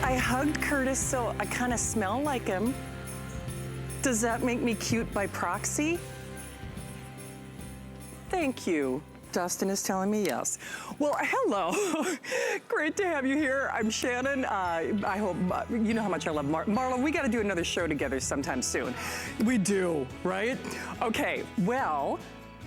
I hugged Curtis, so I kind of smell like him. Does that make me cute by proxy? Thank you. Dustin is telling me yes. Well, hello. Great to have you here. I'm Shannon. I hope, you know how much I love Marla. We got to do another show together sometime soon. We do, right? Okay, well,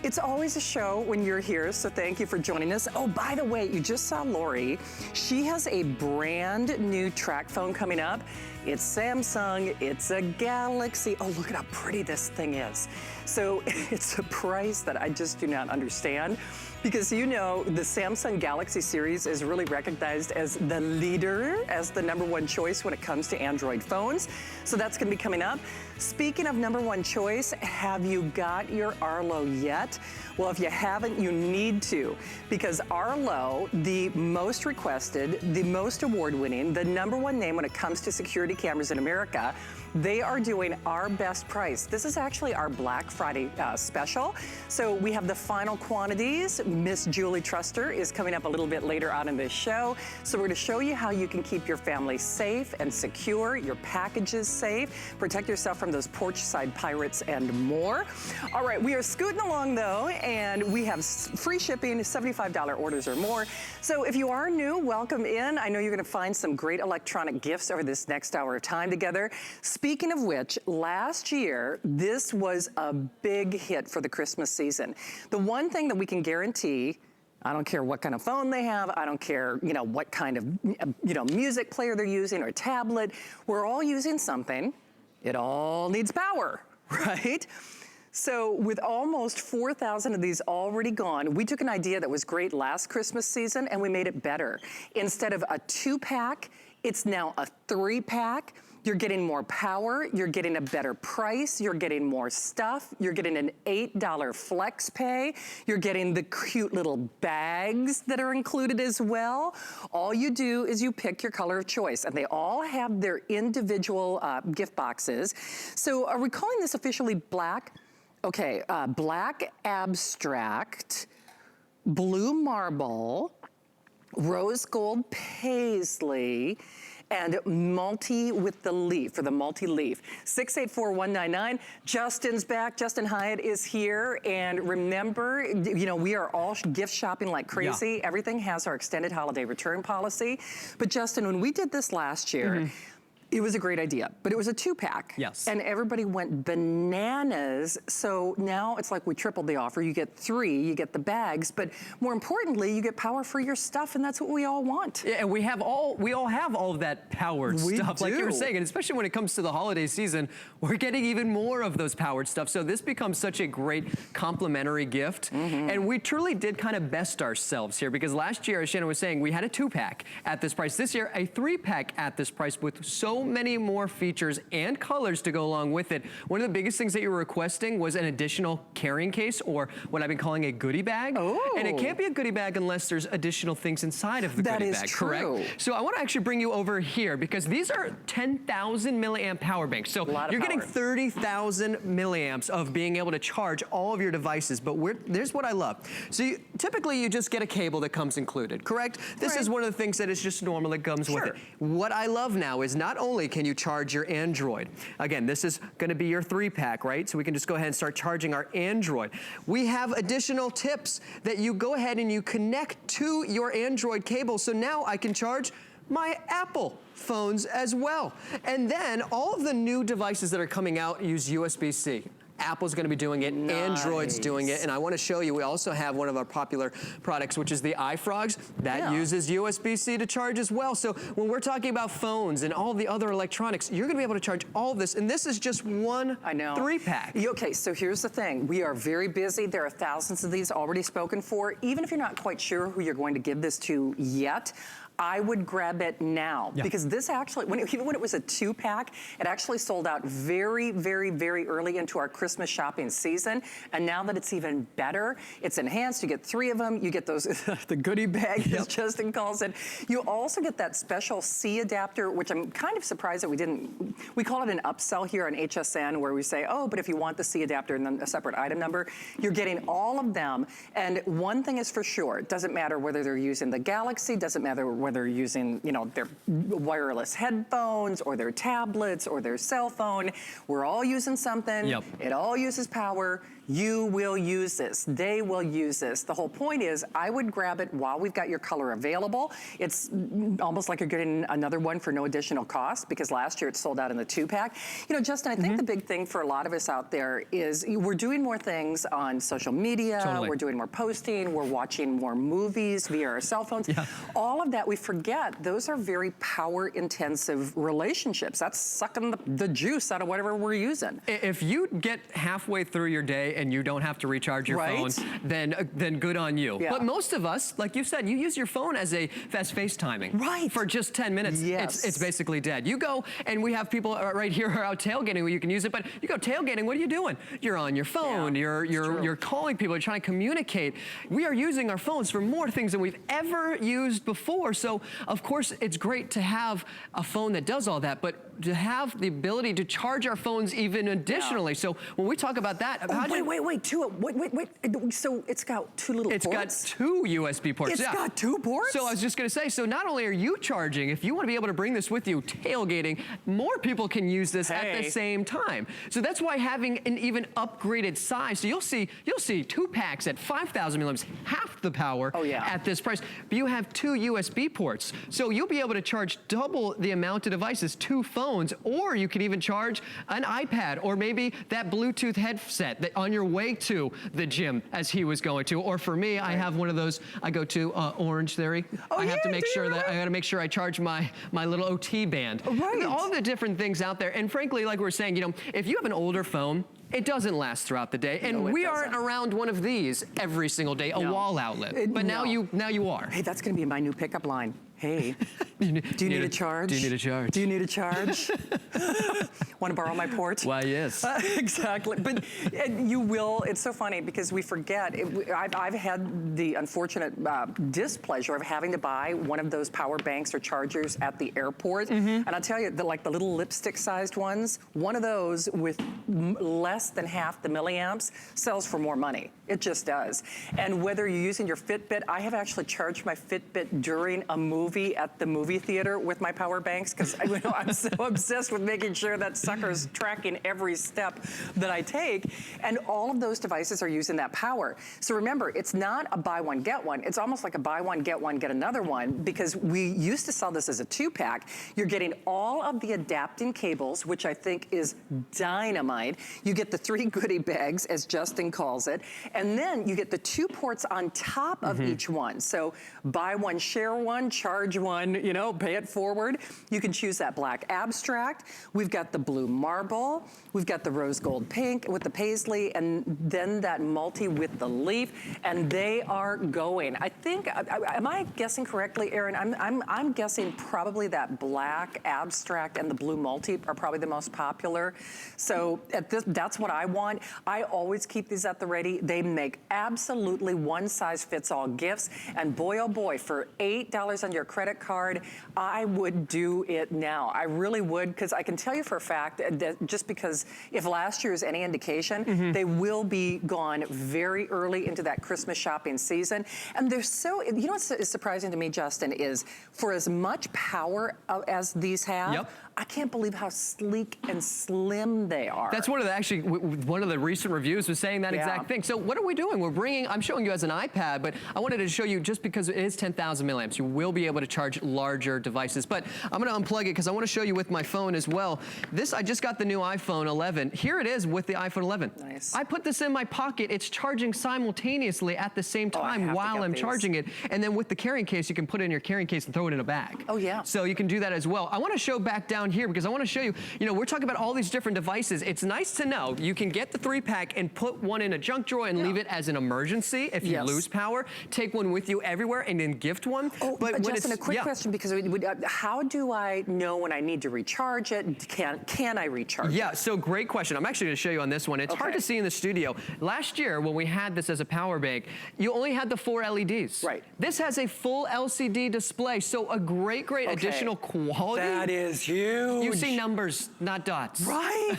it's always a show when you're here, so thank you for joining us. Oh, by the way, you just saw Lori. She has a brand new track phone coming up. It's Samsung, it's a Galaxy. Oh, look at how pretty this thing is. So it's a price that I just do not understand, because you know the Samsung Galaxy series is really recognized as the leader, as the #1 choice when it comes to Android phones. So that's gonna be coming up. Speaking of #1 choice, have you got your Arlo yet? Well, if you haven't, you need to, because Arlo, the most requested, the most award-winning, the #1 name when it comes to security cameras in America, they are doing our best price. This is actually our Black Friday special. So we have the final quantities. Miss Julie Truster is coming up a little bit later on in this show. So we're gonna show you how you can keep your family safe and secure, your packages safe, protect yourself from those porch side pirates and more. All right, we are scooting along though, and we have free shipping, $75 orders or more. So if you are new, welcome in. I know you're gonna find some great electronic gifts over this next hour of time together. Speaking of which, last year, this was a big hit for the Christmas season. The one thing that we can guarantee, I don't care what kind of phone they have, I don't care, you know, what kind of, music player they're using or tablet, we're all using something. It all needs power, right? So with almost 4,000 of these already gone, we took an idea that was great last Christmas season and we made it better. Instead of a 2-pack, it's now a 3-pack. You're getting more power, you're getting a better price, you're getting more stuff, you're getting an $8 flex pay, you're getting the cute little bags that are included as well. All you do is you pick your color of choice, and they all have their individual gift boxes. So are we calling this officially black? Okay, black abstract, blue marble, rose gold paisley, and multi with the leaf, for the multi-leaf. 684-199. Justin's back. Justin Hyatt is here. And remember, we are all gift shopping like crazy. Yeah. Everything has our extended holiday return policy. But Justin, when we did this last year, it was a great idea, but it was a 2-pack. Yes. And everybody went bananas. So now it's like we tripled the offer. You get 3, you get the bags, but more importantly, you get power for your stuff, and that's what we all want. Yeah, and we all have all of that powered stuff, like you were saying, and especially when it comes to the holiday season, we're getting even more of those powered stuff. So this becomes such a great complimentary gift. And we truly did kind of best ourselves here, because last year, as Shannon was saying, we had a 2-pack at this price. This year, a 3-pack at this price with so many more features and colors to go along with it. One of the biggest things that you were requesting was an additional carrying case, or what I've been calling a goodie bag. Oh. And it can't be a goodie bag unless there's additional things inside of the goodie bag. That is true. Correct? So I want to actually bring you over here, because these are 10,000 milliamp power banks. So you're getting 30,000 milliamps of being able to charge all of your devices. But there's what I love. So typically you just get a cable that comes included, correct? This is one of the things that is just normal that comes with it. What I love now is not only can you charge your Android. Again, this is gonna be your 3-pack, right? So we can just go ahead and start charging our Android. We have additional tips that you go ahead and you connect to your Android cable. So now I can charge my Apple phones as well. And then all of the new devices that are coming out use USB-C. Apple's gonna be doing it, Android's doing it, and I wanna show you, we also have one of our popular products, which is the iFrogs, that uses USB-C to charge as well. So when we're talking about phones and all the other electronics, you're gonna be able to charge all of this, and this is just one 3-pack. Okay, so here's the thing. We are very busy. There are thousands of these already spoken for. Even if you're not quite sure who you're going to give this to yet, I would grab it now, because this actually, even when it was a 2-pack, it actually sold out very, very, very early into our Christmas shopping season. And now that it's even better, it's enhanced. You get 3 of them. You get those, the goodie bag, as Justin calls it. You also get that special C adapter, which I'm kind of surprised that we call it an upsell here on HSN, where we say, oh, but if you want the C adapter and then a separate item number, you're getting all of them. And one thing is for sure, it doesn't matter whether they're using the Galaxy, doesn't matter whether whether you're using, you know, their wireless headphones or their tablets or their cell phone. We're all using something. Yep. It all uses power. You will use this. They will use this. The whole point is I would grab it while we've got your color available. It's almost like you're getting another one for no additional cost, because last year it sold out in the 2-pack. You know, Justin, I think the big thing for a lot of us out there is we're doing more things on social media. Totally. We're doing more posting. We're watching more movies via our cell phones. Yeah. All of that, we forget, those are very power intensive relationships. That's sucking the juice out of whatever we're using. If you get halfway through your day and you don't have to recharge your phone, then good on you. Yeah. But most of us, like you said, you use your phone as FaceTiming. Right. For just 10 minutes. Yes. It's basically dead. You go, and we have people right here who are out tailgating where you can use it, but you go tailgating, what are you doing? You're on your phone, you're calling people, you're trying to communicate. We are using our phones for more things than we've ever used before. So of course it's great to have a phone that does all that, but to have the ability to charge our phones even additionally. So when we talk about that, wait. So it's got two little ports? It's got two USB ports. It's got two ports? So I was just gonna say, so not only are you charging, if you wanna be able to bring this with you tailgating, more people can use this at the same time. So that's why having an even upgraded size, so you'll see 2-packs at 5,000 milliamps, half the power at this price, but you have two USB ports. So you'll be able to charge double the amount of devices, 2 phones, or you could even charge an iPad, or maybe that Bluetooth headset that on your way to the gym as he was going to. Or for me, I have one of those, I go to Orange Theory. I have to make sure that, I gotta make sure I charge my little OT band. All the different things out there. And frankly, like we're saying, you know, if you have an older phone, it doesn't last throughout the day. And we aren't around one of these every single day, a wall outlet. But now you are. Hey, that's gonna be my new pickup line. Hey, do you need a charge? Do you need a charge? Do you need a charge? Want to borrow my port? Why, yes. Exactly. But you will. It's so funny because we forget. I've had the unfortunate displeasure of having to buy one of those power banks or chargers at the airport. And I'll tell you, like the little lipstick-sized ones, one of those with less than half the milliamps sells for more money. It just does. And whether you're using your Fitbit, I have actually charged my Fitbit during a movie at the movie theater with my power banks, because I'm so obsessed with making sure that sucker's tracking every step that I take. And all of those devices are using that power. So remember, it's not a buy one, get one. It's almost like a buy one, get another one, because we used to sell this as a 2-pack. You're getting all of the adapting cables, which I think is dynamite. You get the 3 goodie bags, as Justin calls it, and then you get the 2 ports on top of each one. So buy one, share one, charge one, you know, pay it forward. You can choose that black abstract. We've got the blue marble. We've got the rose gold pink with the paisley, and then that multi with the leaf, and they are going. I think, am I guessing correctly, Erin? I'm guessing probably that black abstract and the blue multi are probably the most popular. So that's what I want. I always keep these at the ready. They make absolutely one-size-fits-all gifts, and boy, oh boy, for $8 on your credit card, I would do it now. I really would, because I can tell you for a fact that just because if last year is any indication, they will be gone very early into that Christmas shopping season. And they're so, you know what's surprising to me, Justin, is for as much power as these have, I can't believe how sleek and slim they are. That's one of the recent reviews was saying that exact thing. So what are we doing? We're bringing, I'm showing you as an iPad, but I wanted to show you, just because it is 10,000 milliamps, you will be able to charge larger devices. But I'm gonna unplug it because I want to show you with my phone as well. This, I just got the new iPhone 11. Here it is with the iPhone 11. Nice. I put this in my pocket. It's charging simultaneously at the same time while I'm charging it. And then with the carrying case, you can put it in your carrying case and throw it in a bag. Oh yeah. So you can do that as well. I want to show back down here because I want to show you, we're talking about all these different devices. It's nice to know you can get the 3-pack and put one in a junk drawer and leave it as an emergency if you lose power. Take one with you everywhere and then gift one. Oh, but Justin, a quick question, because how do I know when I need to recharge it? Can I recharge it? Yeah, so great question. I'm actually going to show you on this one. It's hard to see in the studio. Last year, when we had this as a power bank, you only had the 4 LEDs. This has a full LCD display, so a great additional quality. That is huge. huge. You see numbers, not dots. Right.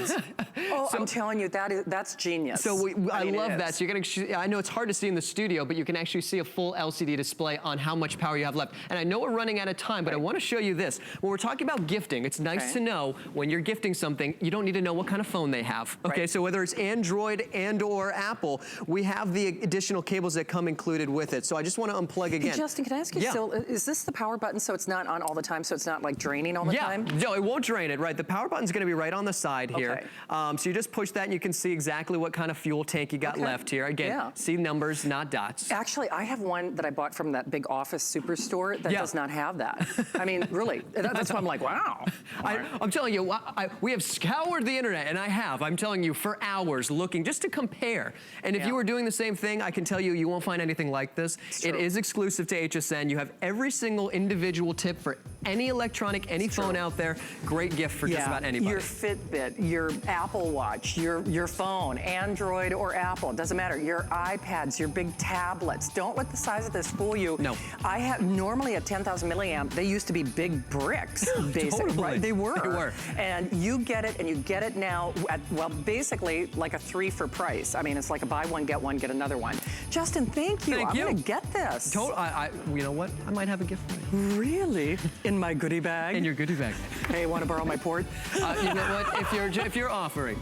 Oh, so, I'm telling you, that's genius. So I love that. So you're gonna, I know it's hard to see in the studio, but you can actually see a full LCD display on how much power you have left. And I know we're running out of time, but I want to show you this. When we're talking about gifting, it's nice to know when you're gifting something, you don't need to know what kind of phone they have. Okay, so whether it's Android and or Apple, we have the additional cables that come included with it. So I just want to unplug again. Hey, Justin, can I ask you still, is this the power button so it's not on all the time, so it's not like draining all the time? No, it won't drain it, right? The power button's going to be right on the side here. So you just push that and you can see exactly what kind of fuel tank you got left here. Again, see numbers, not dots. Actually, I have one that I bought from that big office superstore that does not have that. I mean, really, that's why I'm like, wow. I'm telling you, we have scoured the internet, and I'm telling you, for hours looking just to compare. And if you were doing the same thing, I can tell you, you won't find anything like this. It is exclusive to HSN. You have every single individual tip for any electronic, any phone out there. Great gift for just about anybody. Your Fitbit, your Apple Watch, your phone, Android or Apple, doesn't matter. Your iPads, your big tablets. Don't let the size of this fool you. No. I have normally a 10,000 milliamp. They used to be big bricks, basically. Totally. Right? They were. They were. And you get it, and you get it now at, well, basically like a 3 for price. I mean, it's like a buy one, get another one. Justin, thank you. I'm gonna get this. You know what? I might have a gift for you. Really? In my goodie bag? In your goodie bag. Hey, want to borrow my port? You know what? If you're offering.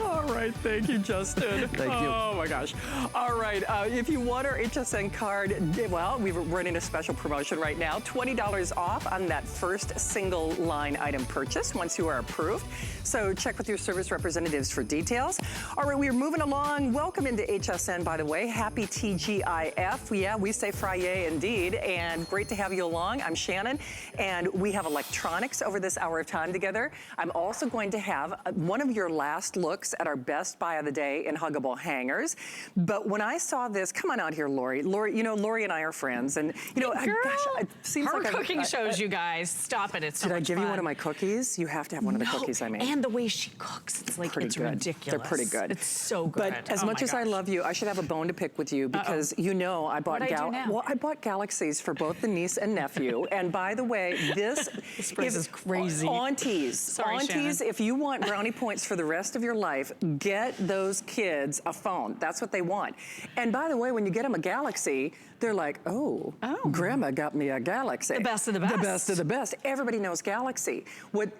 All right, thank you, Justin. Thank you. Oh my gosh. All right, if you want our HSN card, well, we're running a special promotion right now. $20 off on that first single line item purchase once you are approved. So check with your service representatives for details. All right, we're moving along. Welcome into HSN, by the way. Happy TGIF. Yeah, we say Friday indeed, and great to have you along. I'm Shannon, and we have electronics over this hour of time together. I'm also going to have one of your last looks at our best buy of the day in huggable hangers. But when I saw this, come on out here, Lori. Lori, you know, Lori and I are friends, and you know, girl, gosh, it seems her like cooking shows, you guys. Stop it, it's so Did I much give you fun. one of my cookies? You have to have one of the cookies I made. And the way she cooks, it's like, it's ridiculous. They're pretty good. It's so good. But as much as I love you, I should have a bone to pick with you because you know I bought I bought Galaxies for both the niece and nephew. And by the way, this price is crazy. Aunties, Sorry, aunties, Shannon. if you want brownie points for the rest of your life, get those kids a phone. That's what they want. And by the way, when you get them a Galaxy, they're like, oh, Grandma got me a Galaxy. The best of the best. The best of the best. Everybody knows Galaxy. What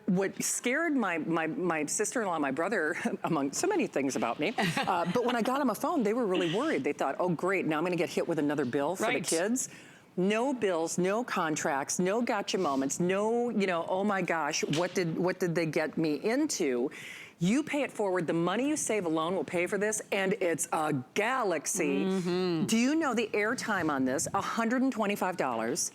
scared my sister-in-law, my brother, among so many things about me, but when I got them a phone, they were really worried. They thought, oh great, now I'm gonna get hit with another bill for the kids. No bills, no contracts, no gotcha moments, no, you know, oh my gosh, what did they get me into? You pay it forward. The money you save alone will pay for this, and it's a Galaxy. Do you know the airtime on this? $125.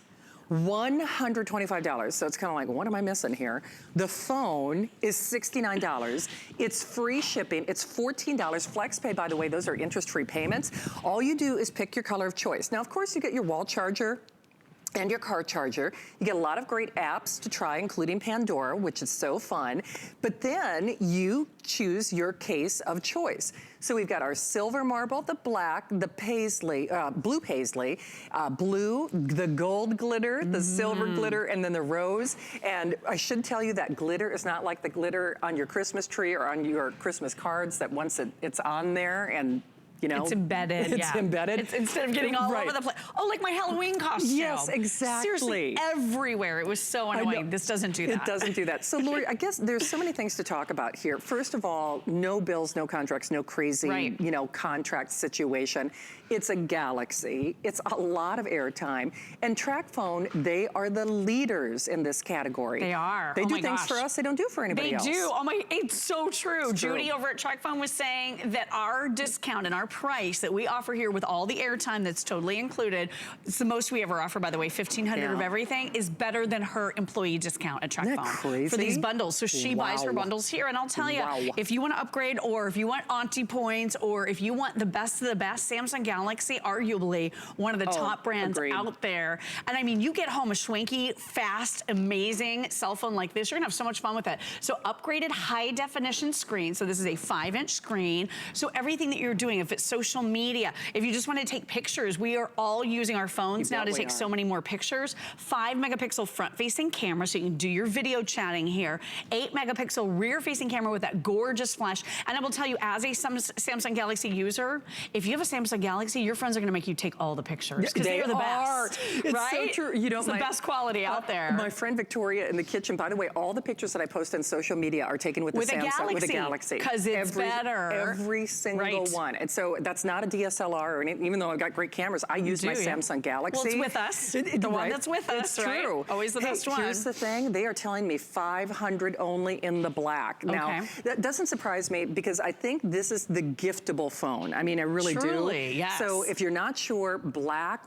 $125. So it's kind of like, what am I missing here? The phone is $69. It's free shipping. It's $14. FlexPay, by the way, those are interest-free payments. All you do is pick your color of choice. Now, of course, you get your wall charger and your car charger. You get a lot of great apps to try, including Pandora, which is so fun. But then you choose your case of choice. So we've got our silver marble, the black, the paisley, blue paisley, blue, the gold glitter, the silver glitter, and then the rose. And I should tell you that glitter is not like the glitter on your Christmas tree or on your Christmas cards that once it's on there and you know, it's embedded. It's embedded. It's instead of getting all over the place. Oh, like my Halloween costume. Yes, exactly. Seriously, everywhere. It was so annoying. This doesn't do that. It doesn't do that. So, Lori, I guess there's so many things to talk about here. First of all, no bills, no contracts, no crazy, you know, contract situation. It's a Galaxy. It's a lot of airtime. And TracFone, they are the leaders in this category. They are. They do things for us they don't do for anybody else. They do. Oh my, it's so true. Judy over at TracFone was saying that our discount and our price that we offer here with all the airtime that's totally included, it's the most we ever offer, by the way, $1,500 of everything, is better than her employee discount at TracFone. Isn't that crazy? For these bundles. So she buys her bundles here, and I'll tell you, if you want to upgrade, or if you want auntie points, or if you want the best of the best, Samsung Galaxy, arguably one of the top brands out there. And I mean, you get home a schwanky, fast, amazing cell phone like this, you're gonna have so much fun with it. So upgraded high definition screen. So this is a 5-inch screen. So everything that you're doing, if it social media. If you just want to take pictures, we are all using our phones now to take so many more pictures. 5 megapixel front-facing camera, so you can do your video chatting here. 8 megapixel rear-facing camera with that gorgeous flash. And I will tell you, as a Samsung Galaxy user, if you have a Samsung Galaxy, your friends are going to make you take all the pictures because they are the best. It's right? so true. You know, it's the best quality out there. My friend Victoria in the kitchen, by the way, all the pictures that I post on social media are taken with the Samsung, with a Galaxy. Because it's better. Every single one. And so that's not a DSLR or anything, even though I've got great cameras, I use my Samsung Galaxy. Well, it's with us. The one that's with us, it's right? True. Always the best one. Here's the thing, they are telling me 500 only in the black. Now, that doesn't surprise me because I think this is the giftable phone. I mean, I really do. Yes. So if you're not sure, black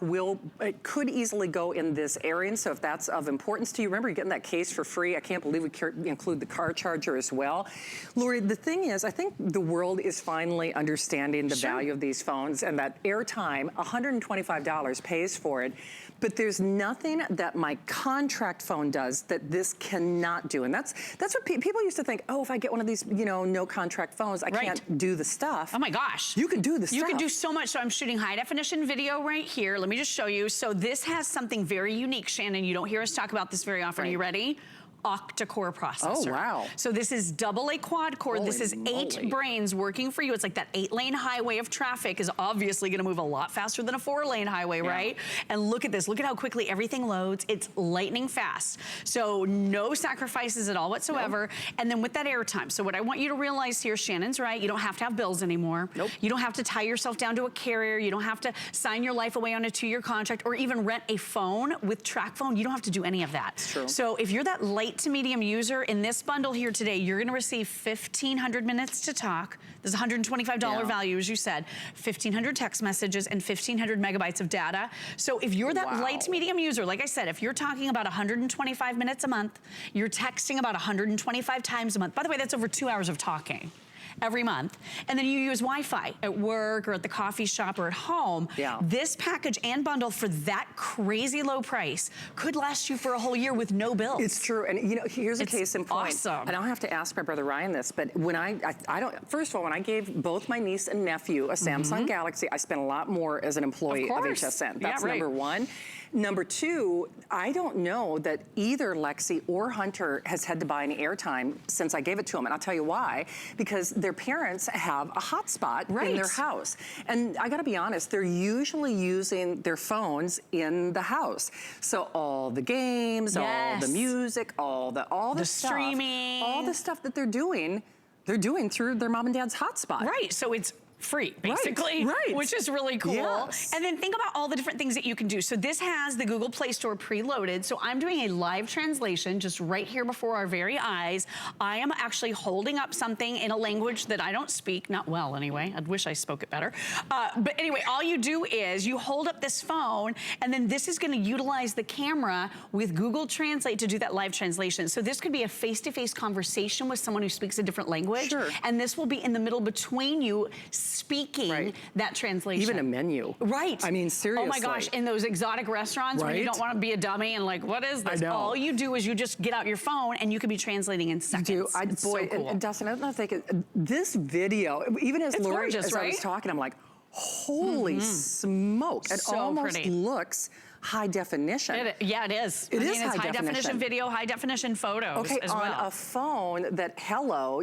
it could easily go in this area. And so if that's of importance to you, remember you're getting that case for free. I can't believe we include the car charger as well. Lori, the thing is, I think the world is finally understanding the value of these phones and that airtime, $125 pays for it. But there's nothing that my contract phone does that this cannot do. And that's what people used to think, oh, if I get one of these, you know, no contract phones, I can't do the stuff. Oh my gosh. You can do the stuff. You can do so much. So I'm shooting high definition video right here. Let me just show you. So this has something very unique, Shannon. You don't hear us talk about this very often. Are you ready? Octa-core processor. Oh, wow. So this is AA quad core. This is 8 brains working for you. It's like that 8-lane highway of traffic is obviously gonna move a lot faster than a 4-lane highway, right? And look at this. Look at how quickly everything loads. It's lightning fast. So no sacrifices at all whatsoever. And then with that airtime. So what I want you to realize here, Shannon's right, you don't have to have bills anymore. You don't have to tie yourself down to a carrier. You don't have to sign your life away on a 2-year contract or even rent a phone with TracFone. You don't have to do any of that. So if you're that light to medium user in this bundle here today, you're gonna receive 1,500 minutes to talk. There's $125 value, as you said, 1,500 text messages and 1,500 megabytes of data. So if you're that light to medium user, like I said, if you're talking about 125 minutes a month, you're texting about 125 times a month. By the way, that's over 2 hours of talking every month. And then you use Wi-Fi at work or at the coffee shop or at home. This package and bundle for that crazy low price could last you for a whole year with no bills. It's true. And you know, here's a case in point. Awesome. And I'll have to ask my brother Ryan this, but when I don't, first of all, when I gave both my niece and nephew a Samsung Galaxy, I spent a lot more as an employee of HSN. That's number one. Number two, I don't know that either Lexi or Hunter has had to buy any airtime since I gave it to them. And I'll tell you why. Because their parents have a hotspot in their house. And I gotta be honest, they're usually using their phones in the house. So all the games, all the music, all the stuff, streaming, all the stuff that they're doing through their mom and dad's hotspot. Right, so it's free, basically, which is really cool. And then think about all the different things that you can do. So this has the Google Play Store preloaded. So I'm doing a live translation just right here before our very eyes. I am actually holding up something in a language that I don't speak, not well anyway. I wish I spoke it better. But anyway, all you do is you hold up this phone and then this is gonna utilize the camera with Google Translate to do that live translation. So this could be a face-to-face conversation with someone who speaks a different language. And this will be in the middle between you speaking that translation. Even a menu. I mean, seriously. Oh my gosh, in those exotic restaurants where you don't want to be a dummy and like, what is this? All you do is you just get out your phone and you can be translating in seconds. It's so cool. And Dustin, I don't know if this video, even as Lori, as I was talking, I'm like, holy smoke. It almost looks high definition. Yeah, it is. It is it's high definition video, high definition photos as well. On a phone that,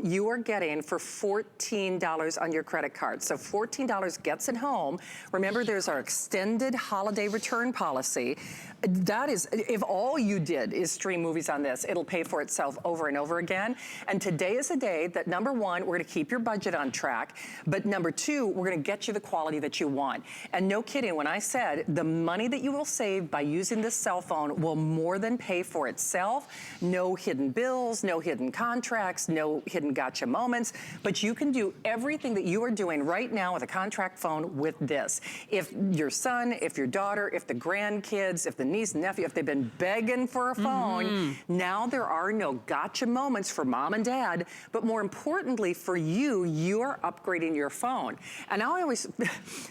you are getting for $14 on your credit card. So $14 gets it home. Remember, there's our extended holiday return policy. That is, if all you did is stream movies on this, it'll pay for itself over and over again. And today is a day that, number one, we're gonna keep your budget on track, but number two, we're gonna get you the quality that you want. And no kidding, when I said the money that you will save by using this cell phone will more than pay for itself. No hidden bills, no hidden contracts, no hidden gotcha moments, but you can do everything that you are doing right now with a contract phone with this. If your son, if your daughter, if the grandkids, if the niece and nephew, if they've been begging for a phone, now there are no gotcha moments for mom and dad, but more importantly for you, you are upgrading your phone. And I always,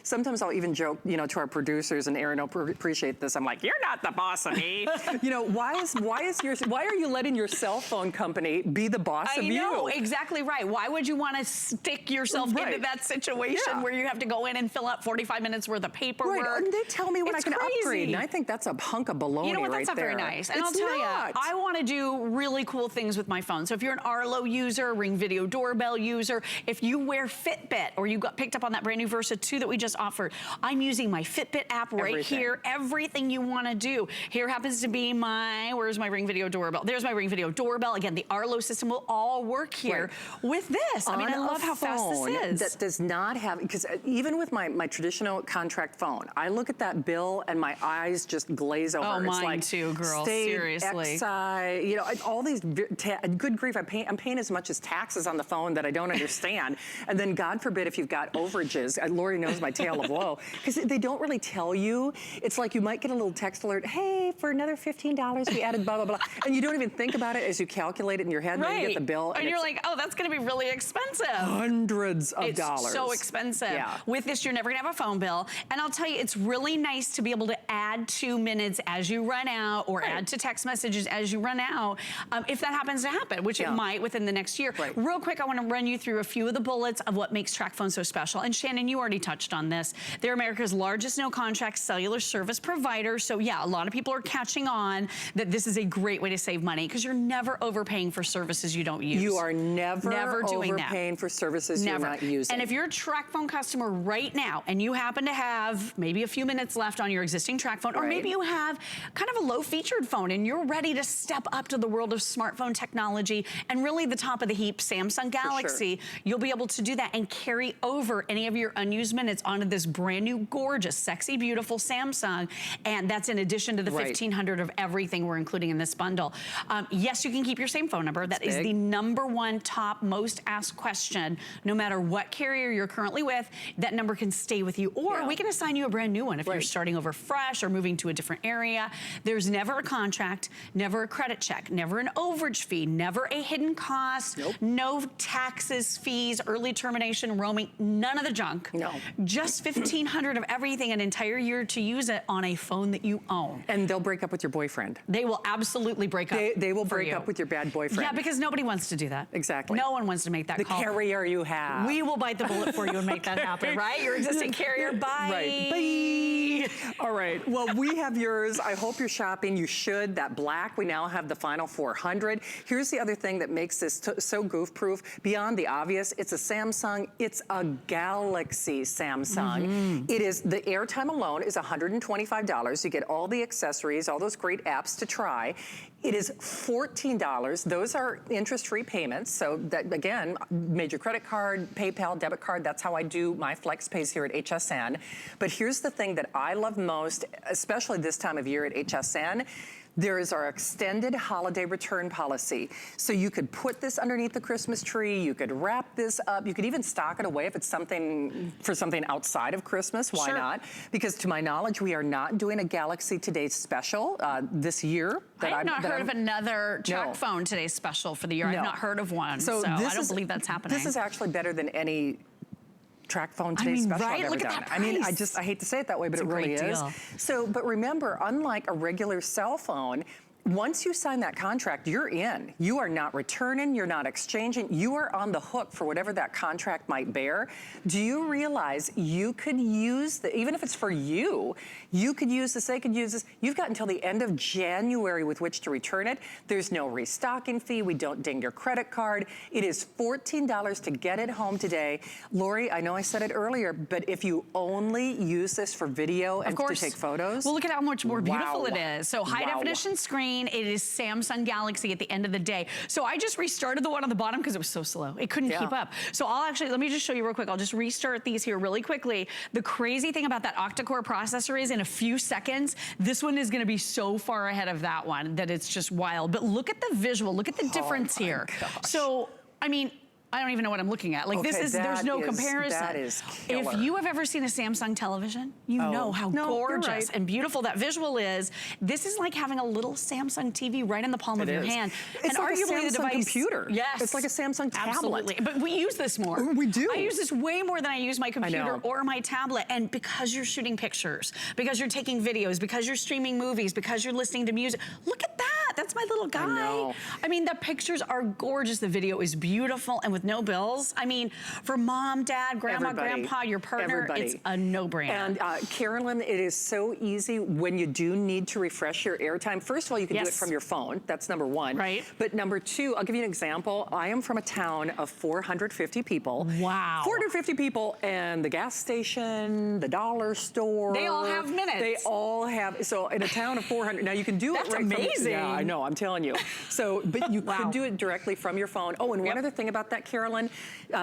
sometimes I'll even joke, you know, to our producers, and Aaron will appreciate this, business. I'm like, you're not the boss of me. You know, why are you letting your cell phone company be the boss of you? I know, exactly right. Why would you want to stick yourself into that situation where you have to go in and fill out 45 minutes worth of paperwork? Right, and they tell me when I can upgrade, and I think that's a hunk of baloney. You know what, that's not very nice. And I'll tell you, I want to do really cool things with my phone. So if you're an Arlo user, Ring Video Doorbell user, if you wear Fitbit or you got picked up on that brand new Versa 2 that we just offered, I'm using my Fitbit app right here. Everything you want to do. Here happens to be my, where's my Ring Video Doorbell? There's my Ring Video Doorbell. Again, the Arlo system will all work here with this. I mean, I love how fast this is. That does not have, because even with my traditional contract phone, I look at that bill and my eyes just glaze over. Oh, it's mine like, too, girl. Seriously. XI, you know, all these, good grief, I'm paying as much as taxes on the phone that I don't understand. And then God forbid if you've got overages, Lori knows my tale of woe, because they don't really tell you. It's like you might get a little text alert, hey, for another $15, we added blah, blah, blah. And you don't even think about it as you calculate it in your head, and then you get the bill. And you're like, oh, that's gonna be really expensive. Hundreds of dollars. It's so expensive. Yeah. With this, you're never gonna have a phone bill. And I'll tell you, it's really nice to be able to add 2 minutes as you run out, or add to text messages as you run out, if that happens to happen, which it might within the next year. Real quick, I wanna run you through a few of the bullets of what makes TracFone so special. And Shannon, you already touched on this. They're America's largest no-contract cellular service provider. So yeah, a lot of people are catching on that this is a great way to save money, because you're never overpaying for services you don't use. You are never doing overpaying for services you're not using. And if you're a TracFone customer right now, and you happen to have maybe a few minutes left on your existing TracFone, or maybe you have kind of a low-featured phone and you're ready to step up to the world of smartphone technology and really the top of the heap, Samsung Galaxy, you'll be able to do that and carry over any of your unused minutes onto this brand new, gorgeous, sexy, beautiful Samsung. And that's in addition to the $1,500 of everything we're including in this bundle. Yes, you can keep your same phone number. That is the #1 top most asked question. No matter what carrier you're currently with, that number can stay with you. Or we can assign you a brand new one if you're starting over fresh or moving to a different area. There's never a contract, never a credit check, never an overage fee, never a hidden cost, no taxes, fees, early termination, roaming, none of the junk. No. Just $1,500 of everything, an entire year to use it on a phone that you own. And they'll break up with your boyfriend. They will absolutely break up. They will break up with your bad boyfriend. Yeah, because nobody wants to do that. Exactly. No one wants to make that call. The carrier you have. We will bite the bullet for you and make that happen, right? Your existing carrier, bye. Bye. All right, well, we have yours. I hope you're shopping. You should. That black, we now have the final 400. Here's the other thing that makes this so goof-proof. Beyond the obvious, it's a Samsung. It's a Galaxy Samsung. It is, the airtime alone is $125. You get all the accessories, all those great apps to try. It is $14. Those are interest-free payments. So that, again, major credit card, PayPal, debit card, that's how I do my flex pays here at HSN. But here's the thing that I love most, especially this time of year at HSN. There is our extended holiday return policy. So you could put this underneath the Christmas tree, you could wrap this up, you could even stock it away if it's something for something outside of Christmas, why not? Because to my knowledge, we are not doing a Galaxy Today special this year. I've not heard of another TracFone Today special for the year. I've not heard of one, so I don't believe that's happening. This is actually better than any TracFone Today special I've ever done. I mean, I hate to say it that way, but it really is. So, but remember, unlike a regular cell phone, once you sign that contract, you're in. You are not returning, you're not exchanging, you are on the hook for whatever that contract might bear. Do you realize you could use, even if it's for you, you could use this, they could use this. You've got until the end of January with which to return it. There's no restocking fee, we don't ding your credit card. It is $14 to get it home today. Lori, I know I said it earlier, but if you only use this for video and to take photos. Well, look at how much more beautiful it is. So high definition screen, it is Samsung Galaxy at the end of the day. So I just restarted the one on the bottom because it was so slow. It couldn't keep up. So I'll actually, let me just show you real quick. I'll just restart these here really quickly. The crazy thing about that octa-core processor is in a few seconds, this one is gonna be so far ahead of that one that it's just wild. But look at the visual, look at the difference here. Gosh. So, I mean, I don't even know what I'm looking at. Like Okay, there's no comparison. That is killer. If you have ever seen a Samsung television, you know how gorgeous and beautiful that visual is. This is like having a little Samsung TV right in the palm of your hand. It's and like arguably a Samsung the device, computer. Yes. It's like a Samsung tablet. Absolutely. But we use this more. We do. I use this way more than I use my computer or my tablet. And because you're shooting pictures, because you're taking videos, because you're streaming movies, because you're listening to music, look at that. That's my little guy. I know. I mean, the pictures are gorgeous. The video is beautiful. And with no bills, I mean, for mom, dad, grandma, grandpa, your partner, it's a no-brainer. And Carolyn, it is so easy when you do need to refresh your airtime. First of all, you can do it from your phone. That's number one. Right. But number two, I'll give you an example. I am from a town of 450 people. Wow. 450 people, and the gas station, the dollar store. They all have minutes. They all have, so in a town of 400, now you can do it right amazing. from, yeah, I know, I'm telling you. So, but you could do it directly from your phone. Oh, and one other thing about that, Carolyn,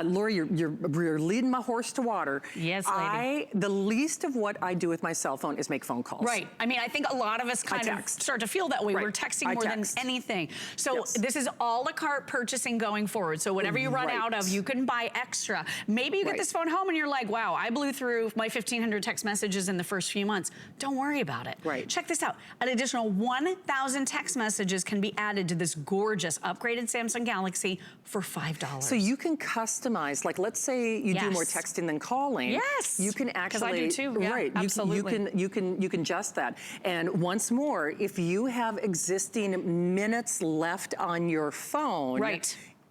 Lori, you're leading my horse to water. Yes, lady. The least of what I do with my cell phone is make phone calls. Right. I mean, I think a lot of us kind of start to feel that way. We're texting more than anything. So this is a la carte purchasing going forward. So whatever you run out of, you can buy extra. Maybe you get this phone home and you're like, wow, I blew through my 1,500 text messages in the first few months. Don't worry about it. Right. Check this out. An additional 1,000 text messages can be added to this gorgeous upgraded Samsung Galaxy for $5. So you can customize, like let's say you do more texting than calling. Yes. You can actually, I do too. Yeah, right. Absolutely. You can adjust that. And once more, if you have existing minutes left on your phone,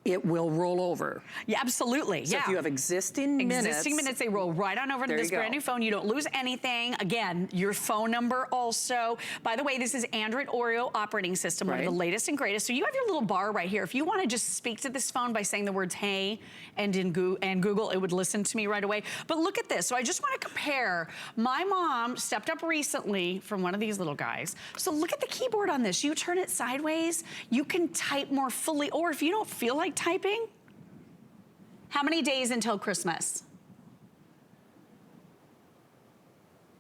it will roll over. Yeah, absolutely. So if you have existing minutes, they roll right on over to this brand new phone. You don't lose anything. Again, your phone number also. By the way, this is Android Oreo operating system, one of the latest and greatest. So you have your little bar right here. If you want to just speak to this phone by saying the words "Hey" and in Google, it would listen to me right away. But look at this. So I just want to compare. My mom stepped up recently from one of these little guys. So look at the keyboard on this. You turn it sideways, you can type more fully. Or if you don't feel like typing, how many days until Christmas?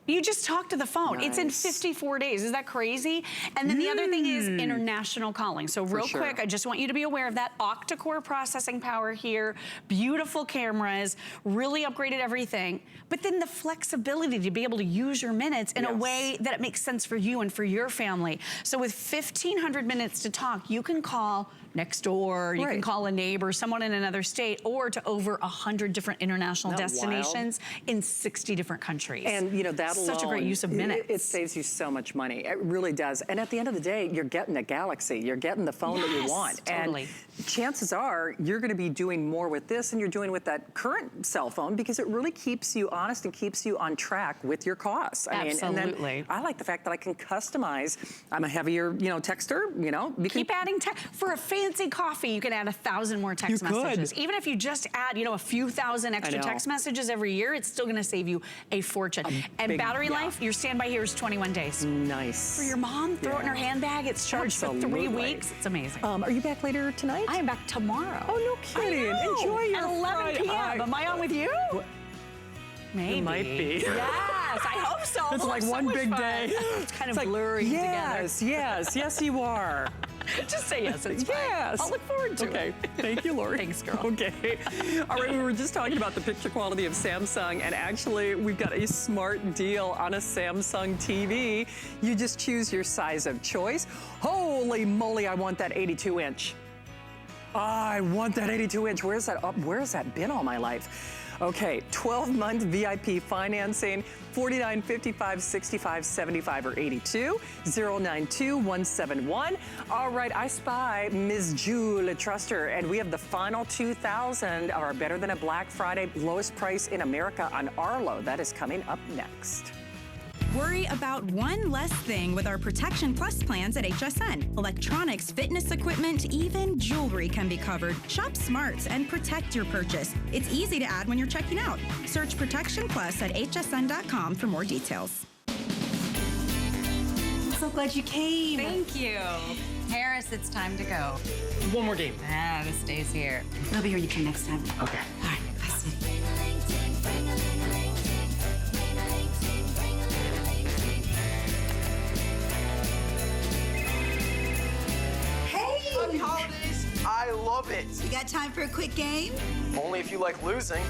You just talk to the phone. It's in 54 days. Is that crazy? And then the other thing is international calling. So real quick, I just want you to be aware of that octa-core processing power here, beautiful cameras, really upgraded everything. But then the flexibility to be able to use your minutes in a way that it makes sense for you and for your family. So with 1,500 minutes to talk, you can call next door, you can call a neighbor, someone in another state, or to over 100 different international destinations in 60 different countries. And you know, that alone, such a great use of minutes. It saves you so much money. It really does. And at the end of the day, you're getting a Galaxy. You're getting the phone that you want. Totally. And chances are you're going to be doing more with this than you're doing with that current cell phone, because it really keeps you honest and keeps you on track with your costs. I mean, and then I like the fact that I can customize. I'm a heavier, texter, Keep adding for a fancy coffee, you can add 1,000 more text messages. Even if you just add, a few thousand extra text messages every year, it's still gonna save you a fortune. And battery life, your standby here is 21 days. Nice. For your mom, throw it in her handbag, it's charged for 3 weeks. It's amazing. Are you back later tonight? I am back tomorrow. Oh, no kidding. Enjoy your At 11 p.m. Am I on with you? Maybe. It might be. Yes, I hope so. It's like one big day. It's kind of blurry together. Yes, you are. Just say yes, it's fine. Yes. I'll look forward to it. Okay, thank you, Lori. Thanks, girl. Okay. All right, we were just talking about the picture quality of Samsung, and actually we've got a smart deal on a Samsung TV. You just choose your size of choice. Holy moly, I want that 82-inch. I want that 82-inch. Where has that been all my life? Okay, 12-month VIP financing, $49, $55, $65, $75, or $82, 092-171. All right, I spy Ms. Julie Truster, and we have the final 2,000 of our Better Than a Black Friday lowest price in America on Arlo. That is coming up next. Worry about one less thing with our Protection Plus plans at HSN. Electronics, fitness equipment, even jewelry can be covered. Shop smart and protect your purchase. It's easy to add when you're checking out. Search Protection Plus at hsn.com for more details. I'm so glad you came. Thank you. Harris, it's time to go. One more game. This stays here. We'll be here you can next time. Okay. All right, bye, sweetie. Holidays. I I love it. You got time for a quick game? Only if you like losing.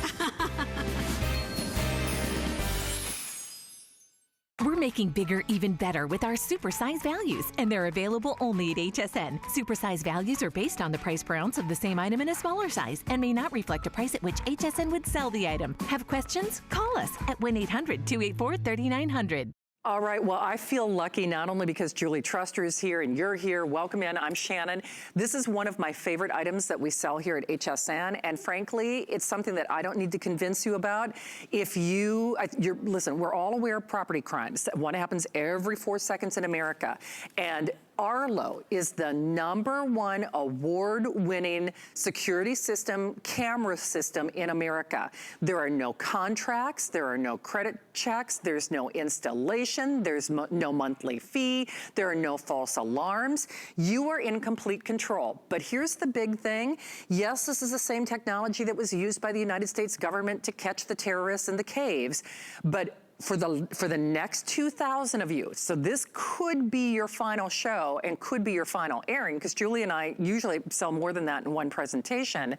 We're making bigger even better with our supersize values, and they're available only at HSN. Supersize values are based on the price per ounce of the same item in a smaller size and may not reflect a price at which HSN would sell the item. Have questions? Call us at 1-800-284-3900. All right, well, I feel lucky not only because Julie Truster is here and you're here. Welcome in, I'm Shannon. This is one of my favorite items that we sell here at HSN, and frankly, it's something that I don't need to convince you about. If listen, we're all aware of property crimes. One happens every 4 seconds in America, and Arlo is the #1 award-winning security system, camera system in America. There are no contracts, there are no credit checks, there's no installation, there's no monthly fee, there are no false alarms. You are in complete control. But here's the big thing. Yes, this is the same technology that was used by the United States government to catch the terrorists in the caves, but for the next 2,000 of you, so this could be your final show and could be your final airing, because Julie and I usually sell more than that in one presentation.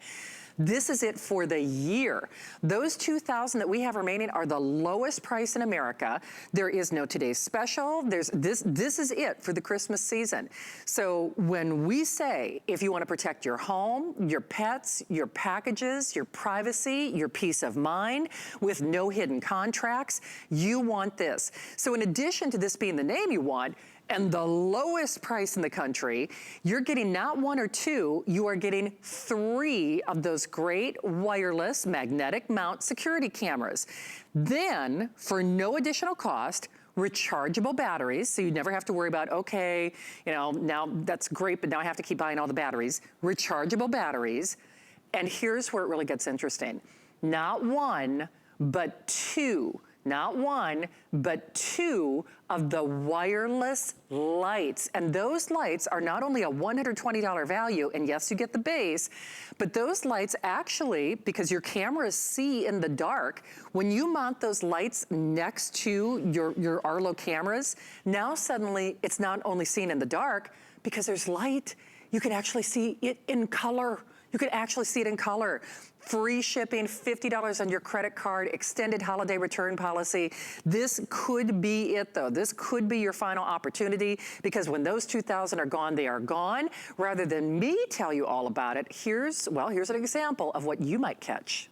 This is it for the year. Those 2,000 that we have remaining are the lowest price in America. There is no today's special. This is it for the Christmas season. So when we say, if you want to protect your home, your pets, your packages, your privacy, your peace of mind, with no hidden contracts, you want this. So in addition to this being the name you want, and the lowest price in the country, you're getting not 1 or 2, you are getting 3 of those great wireless magnetic mount security cameras. Then, for no additional cost, rechargeable batteries, so you never have to worry about, okay, now that's great, but now I have to keep buying all the batteries. Rechargeable batteries, and here's where it really gets interesting. Not 1, but 2. Not 1, but 2 of the wireless lights. And those lights are not only a $120 value, and yes, you get the base, but those lights actually, because your cameras see in the dark, when you mount those lights next to your Arlo cameras, now suddenly it's not only seen in the dark, because there's light, you can actually see it in color. You can actually see it in color. Free shipping, $50 on your credit card, extended holiday return policy. This could be it though. This could be your final opportunity, because when those 2,000 are gone, they are gone. Rather than me tell you all about it, here's an example of what you might catch.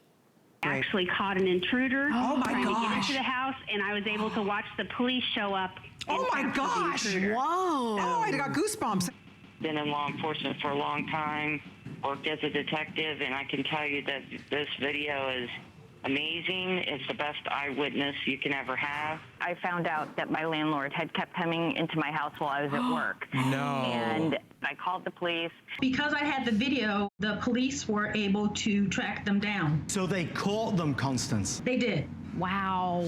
Actually caught an intruder trying to get into the house, and I was able to watch the police show up. Oh my gosh! Whoa! Oh, I got goosebumps. Been in law enforcement for a long time, worked as a detective, and I can tell you that this video is amazing. It's the best eyewitness you can ever have. I found out that my landlord had kept coming into my house while I was at work. No. And I called the police. Because I had the video, the police were able to track them down. So they caught them, Constance? They did. Wow.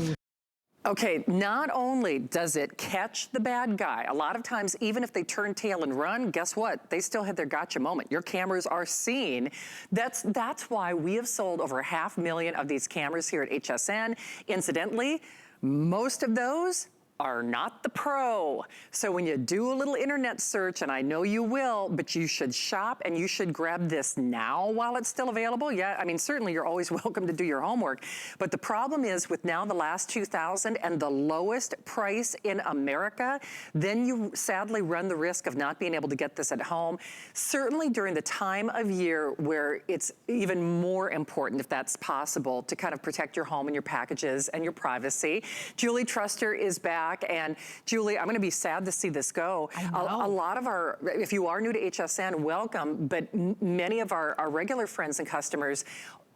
Okay, not only does it catch the bad guy, a lot of times, even if they turn tail and run, guess what? They still had their gotcha moment. Your cameras are seen. That's why we have sold over 500,000 of these cameras here at HSN. Incidentally, most of those are not the Pro. So when you do a little internet search, and I know you will, but you should shop and you should grab this now while it's still available. Yeah, I mean, certainly you're always welcome to do your homework. But the problem is with now the last 2,000 and the lowest price in America, then you sadly run the risk of not being able to get this at home. Certainly during the time of year where it's even more important, if that's possible, to kind of protect your home and your packages and your privacy. Julie Truster is back. And Julie, I'm going to be sad to see this go. A lot of our, if you are new to HSN, welcome, but many of our regular friends and customers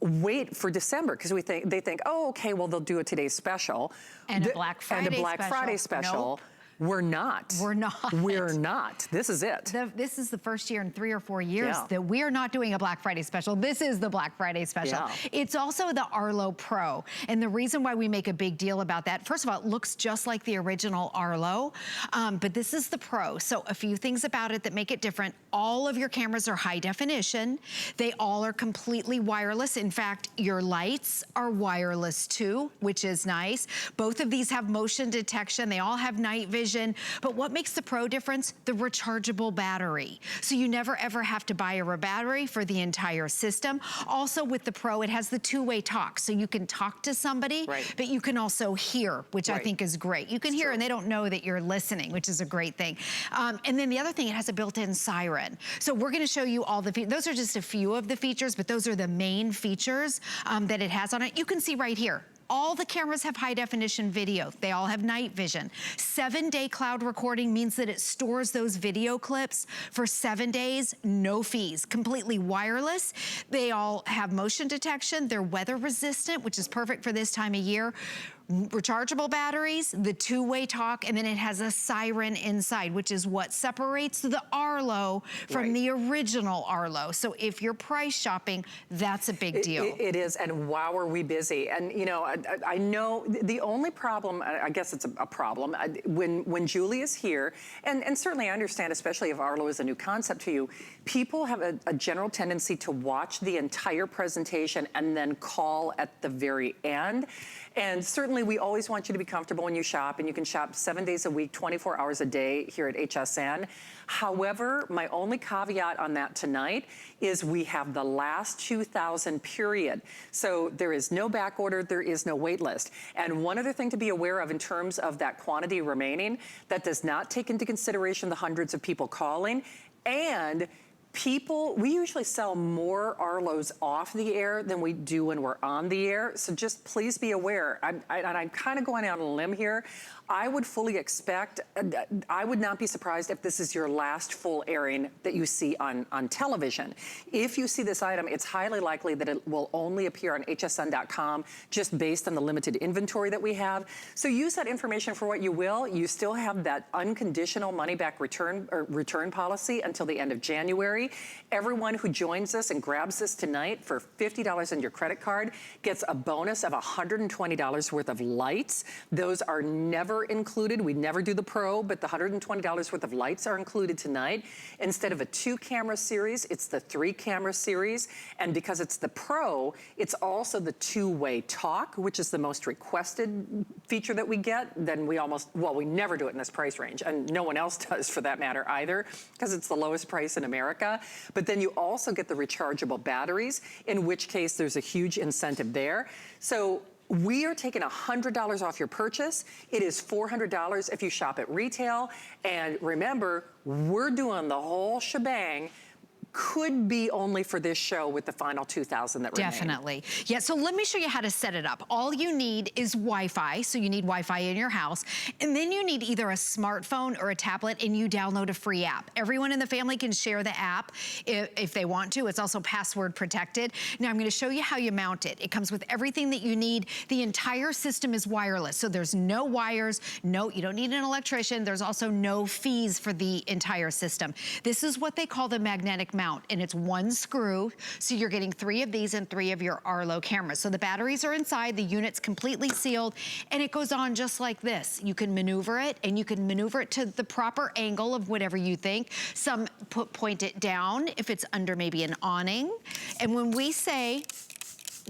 wait for December because they think, oh, okay, well, they'll do a today's special. And a Black Friday special. Nope. We're not. We're not. We're not. This is it. This is the first year in 3 or 4 years Yeah. that we are not doing a Black Friday special. This is the Black Friday special. Yeah. It's also the Arlo Pro. And the reason why we make a big deal about that, first of all, it looks just like the original Arlo, but this is the Pro. So a few things about it that make it different. All of your cameras are high definition. They all are completely wireless. In fact, your lights are wireless too, which is nice. Both of these have motion detection. They all have night vision. vision. But what makes the Pro difference? The rechargeable battery. So you never ever have to buy a battery for the entire system. Also with the Pro, it has the two-way talk. So you can talk to somebody, but you can also hear, which I think is great. You can hear and they don't know that you're listening, which is a great thing. And then the other thing, it has a built-in siren. So we're gonna show you all the features. Those are just a few of the features, but those are the main features that it has on it. You can see right here. All the cameras have high definition video. They all have night vision. 7-day cloud recording means that it stores those video clips for 7 days, no fees, completely wireless. They all have motion detection. They're weather resistant, which is perfect for this time of year. Rechargeable batteries, the two-way talk, and then it has a siren inside, which is what separates the Arlo from the original Arlo. So if you're price shopping, that's a big deal. It is, and wow, are we busy. And you know, I know the only problem, I guess it's a problem, when Julie is here, and certainly I understand, especially if Arlo is a new concept to you, people have a general tendency to watch the entire presentation and then call at the very end. And certainly we always want you to be comfortable when you shop, and you can shop 7 days a week, 24 hours a day here at HSN. However, my only caveat on that tonight is we have the last 2,000 period. So there is no back order, there is no wait list. And one other thing to be aware of in terms of that quantity remaining, that does not take into consideration the hundreds of people calling. And we usually sell more Arlos off the air than we do when we're on the air. So just please be aware. And I'm kind of going out on a limb here. I would fully expect, I would not be surprised if this is your last full airing that you see on television. If you see this item, it's highly likely that it will only appear on hsn.com just based on the limited inventory that we have. So use that information for what you will. You still have that unconditional money-back return policy until the end of January. Everyone who joins us and grabs this tonight for $50 on your credit card gets a bonus of $120 worth of lights. Those are never included. We never do the Pro, but the $120 worth of lights are included tonight. Instead of a 2-camera series, it's the 3-camera series. And because it's the Pro, it's also the two-way talk, which is the most requested feature that we get. Then we never do it in this price range. And no one else does for that matter either, because it's the lowest price in America. But then you also get the rechargeable batteries, in which case there's a huge incentive there. So we are taking $100 off your purchase. It is $400 if you shop at retail. And remember, we're doing the whole shebang. Could be only for this show with the final 2,000 that remain. Definitely. Yeah, so let me show you how to set it up. All you need is Wi-Fi, so you need Wi-Fi in your house, and then you need either a smartphone or a tablet, and you download a free app. Everyone in the family can share the app if they want to. It's also password protected. Now I'm gonna show you how you mount it. It comes with everything that you need. The entire system is wireless, so there's no wires, you don't need an electrician. There's also no fees for the entire system. This is what they call the magnetic mount, and it's 1 screw, so you're getting 3 of these and 3 of your Arlo cameras. So the batteries are inside, the unit's completely sealed, and it goes on just like this. You can maneuver it, and you can maneuver it to the proper angle of whatever you think. Some point it down if it's under maybe an awning. And when we say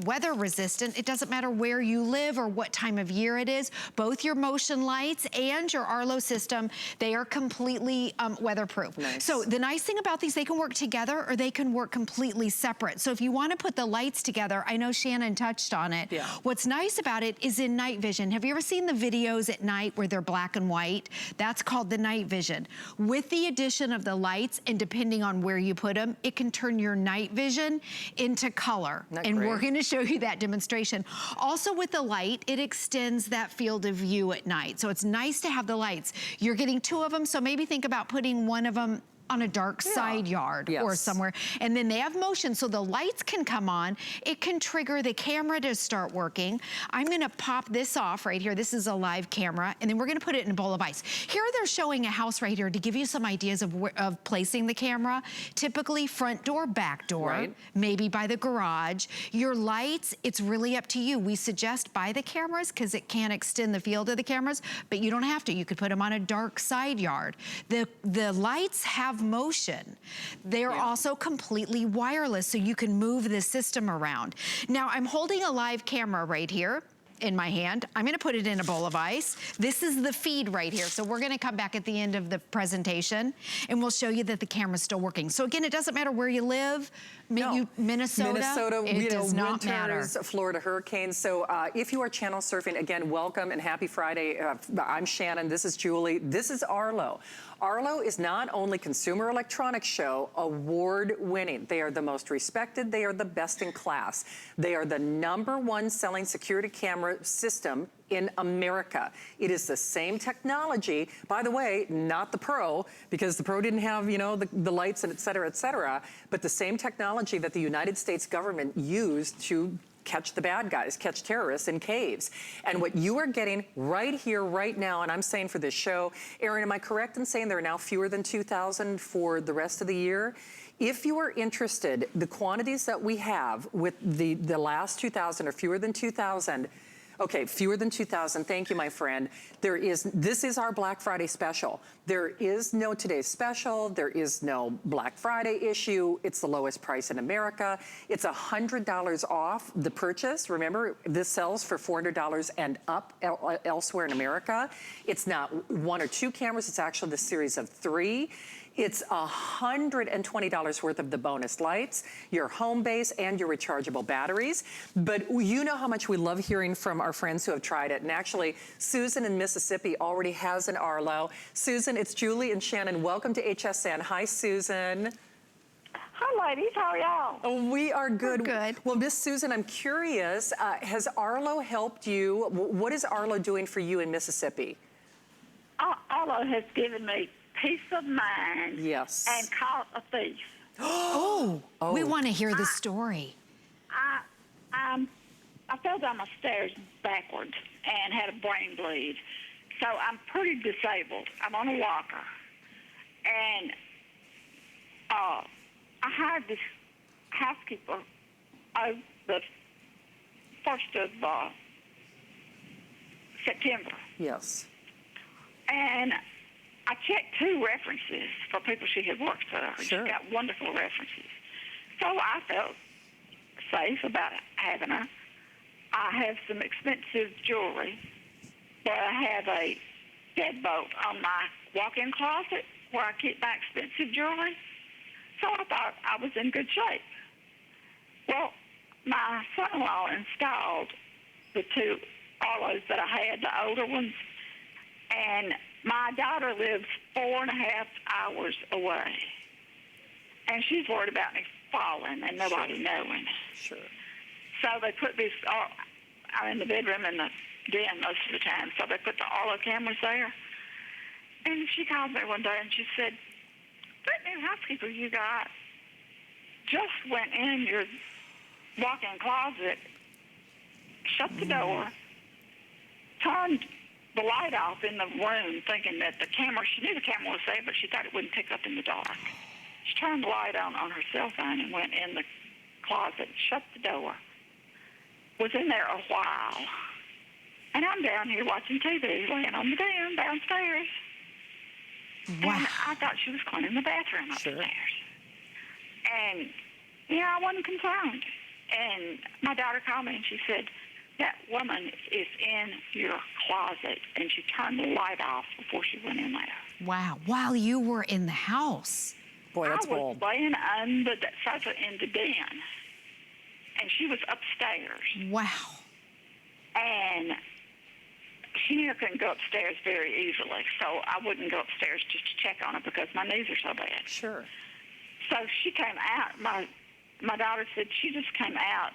weather resistant, it doesn't matter where you live or what time of year it is. Both your motion lights and your Arlo system, they are completely weatherproof. Nice. So the nice thing about these, they can work together or they can work completely separate. So if you want to put the lights together, I know Shannon touched on it. Yeah. What's nice about it is in night vision. Have you ever seen the videos at night where they're black and white? That's called the night vision. With the addition of the lights, and depending on where you put them, it can turn your night vision into color. And we're going to show you that demonstration. Also with the light, it extends that field of view at night. So it's nice to have the lights. You're getting 2 of them, so maybe think about putting one of them on a dark side yard or somewhere. And then they have motion, so the lights can come on. It can trigger the camera to start working. I'm gonna pop this off right here. This is a live camera, and then we're gonna put it in a bowl of ice. Here they're showing a house right here to give you some ideas of placing the camera. Typically front door, back door, maybe by the garage. Your lights, it's really up to you. We suggest by the cameras because it can extend the field of the cameras, but you don't have to. You could put them on a dark side yard. The lights have motion. They're also completely wireless, so you can move the system around. Now, I'm holding a live camera right here. in my hand. I'm gonna put it in a bowl of ice. This is the feed right here. So we're gonna come back at the end of the presentation and we'll show you that the camera's still working. So again, it doesn't matter where you live, Minnesota, it does not matter. Florida hurricanes. So if you are channel surfing, again, welcome and happy Friday. I'm Shannon, this is Julie, this is Arlo. Arlo is not only Consumer Electronics Show award winning. They are the most respected. They are the best in class. They are the #1 selling security camera system in America. It is the same technology, by the way, not the Pro, because the Pro didn't have, you know, the lights and et cetera, but the same technology that the United States government used to catch the bad guys, catch terrorists in caves. And what you are getting right here, right now, and I'm saying for this show, Erin, am I correct in saying there are now fewer than 2,000 for the rest of the year? If you are interested, the quantities that we have with the last 2,000 or fewer than 2,000, okay, fewer than 2,000, thank you, my friend. This is our Black Friday special. There is no today's special, there is no Black Friday issue. It's the lowest price in America. It's $100 off the purchase. Remember, this sells for $400 and up elsewhere in America. It's not 1 or 2 cameras, it's actually the series of 3. It's $120 worth of the bonus lights, your home base, and your rechargeable batteries. But you know how much we love hearing from our friends who have tried it. And actually, Susan in Mississippi already has an Arlo. Susan, it's Julie and Shannon. Welcome to HSN. Hi, Susan. Hi, ladies. How are y'all? Oh, we are good. We're good. Well, Miss Susan, I'm curious, has Arlo helped you? What is Arlo doing for you in Mississippi? Arlo has given me peace of mind. Yes. And caught a thief. We want to hear the story. I fell down my stairs backwards and had a brain bleed. So I'm pretty disabled. I'm on a walker. And I hired this housekeeper the 1st of September. Yes. And I checked 2 references for people she had worked for. Sure. She got wonderful references. So I felt safe about having her. I have some expensive jewelry, but I have a deadbolt on my walk-in closet where I keep my expensive jewelry. So I thought I was in good shape. Well, my son-in-law installed the 2 Arlos that I had, the older ones, and my daughter lives 4.5 hours away. And she's worried about me falling and nobody knowing. Sure. So they put these, I'm in the bedroom and the den most of the time, so they put the Arlo cameras there. And she called me one day and she said, that new housekeeper you got just went in your walk-in closet, shut the door, turned the light off in the room, thinking that the camera, she knew the camera was there, but she thought it wouldn't pick up in the dark. She turned the light on her cell phone and went in the closet, shut the door, was in there a while. And I'm down here watching TV, laying on the den downstairs. Wow. And I thought she was cleaning the bathroom upstairs. And, I wasn't concerned. And my daughter called me and she said, that woman is in your closet, and she turned the light off before she went in there. Wow, while you were in the house. Boy, that's bold. I was laying on the sofa in the den, and she was upstairs. Wow. And she knew I couldn't go upstairs very easily, so I wouldn't go upstairs just to check on her because my knees are so bad. Sure. So she came out. My daughter said she just came out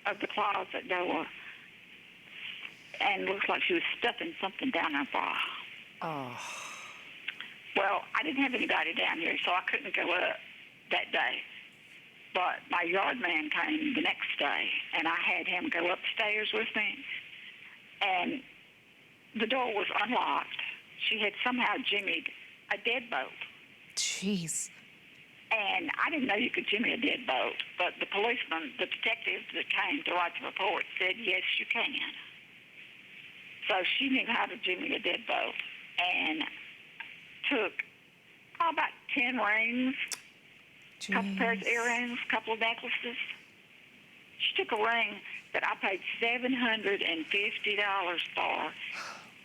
of the closet door and looked like she was stuffing something down her bra. Oh. Well, I didn't have anybody down here, so I couldn't go up that day. But my yard man came the next day, and I had him go upstairs with me. And the door was unlocked. She had somehow jimmied a deadbolt. Jeez. And I didn't know you could jimmy a deadbolt, but the policeman, the detective that came to write the report said, yes, you can. So she knew how to jimmy a deadbolt and took about 10 rings, a couple pairs of earrings, a couple of necklaces. She took a ring that I paid $750 for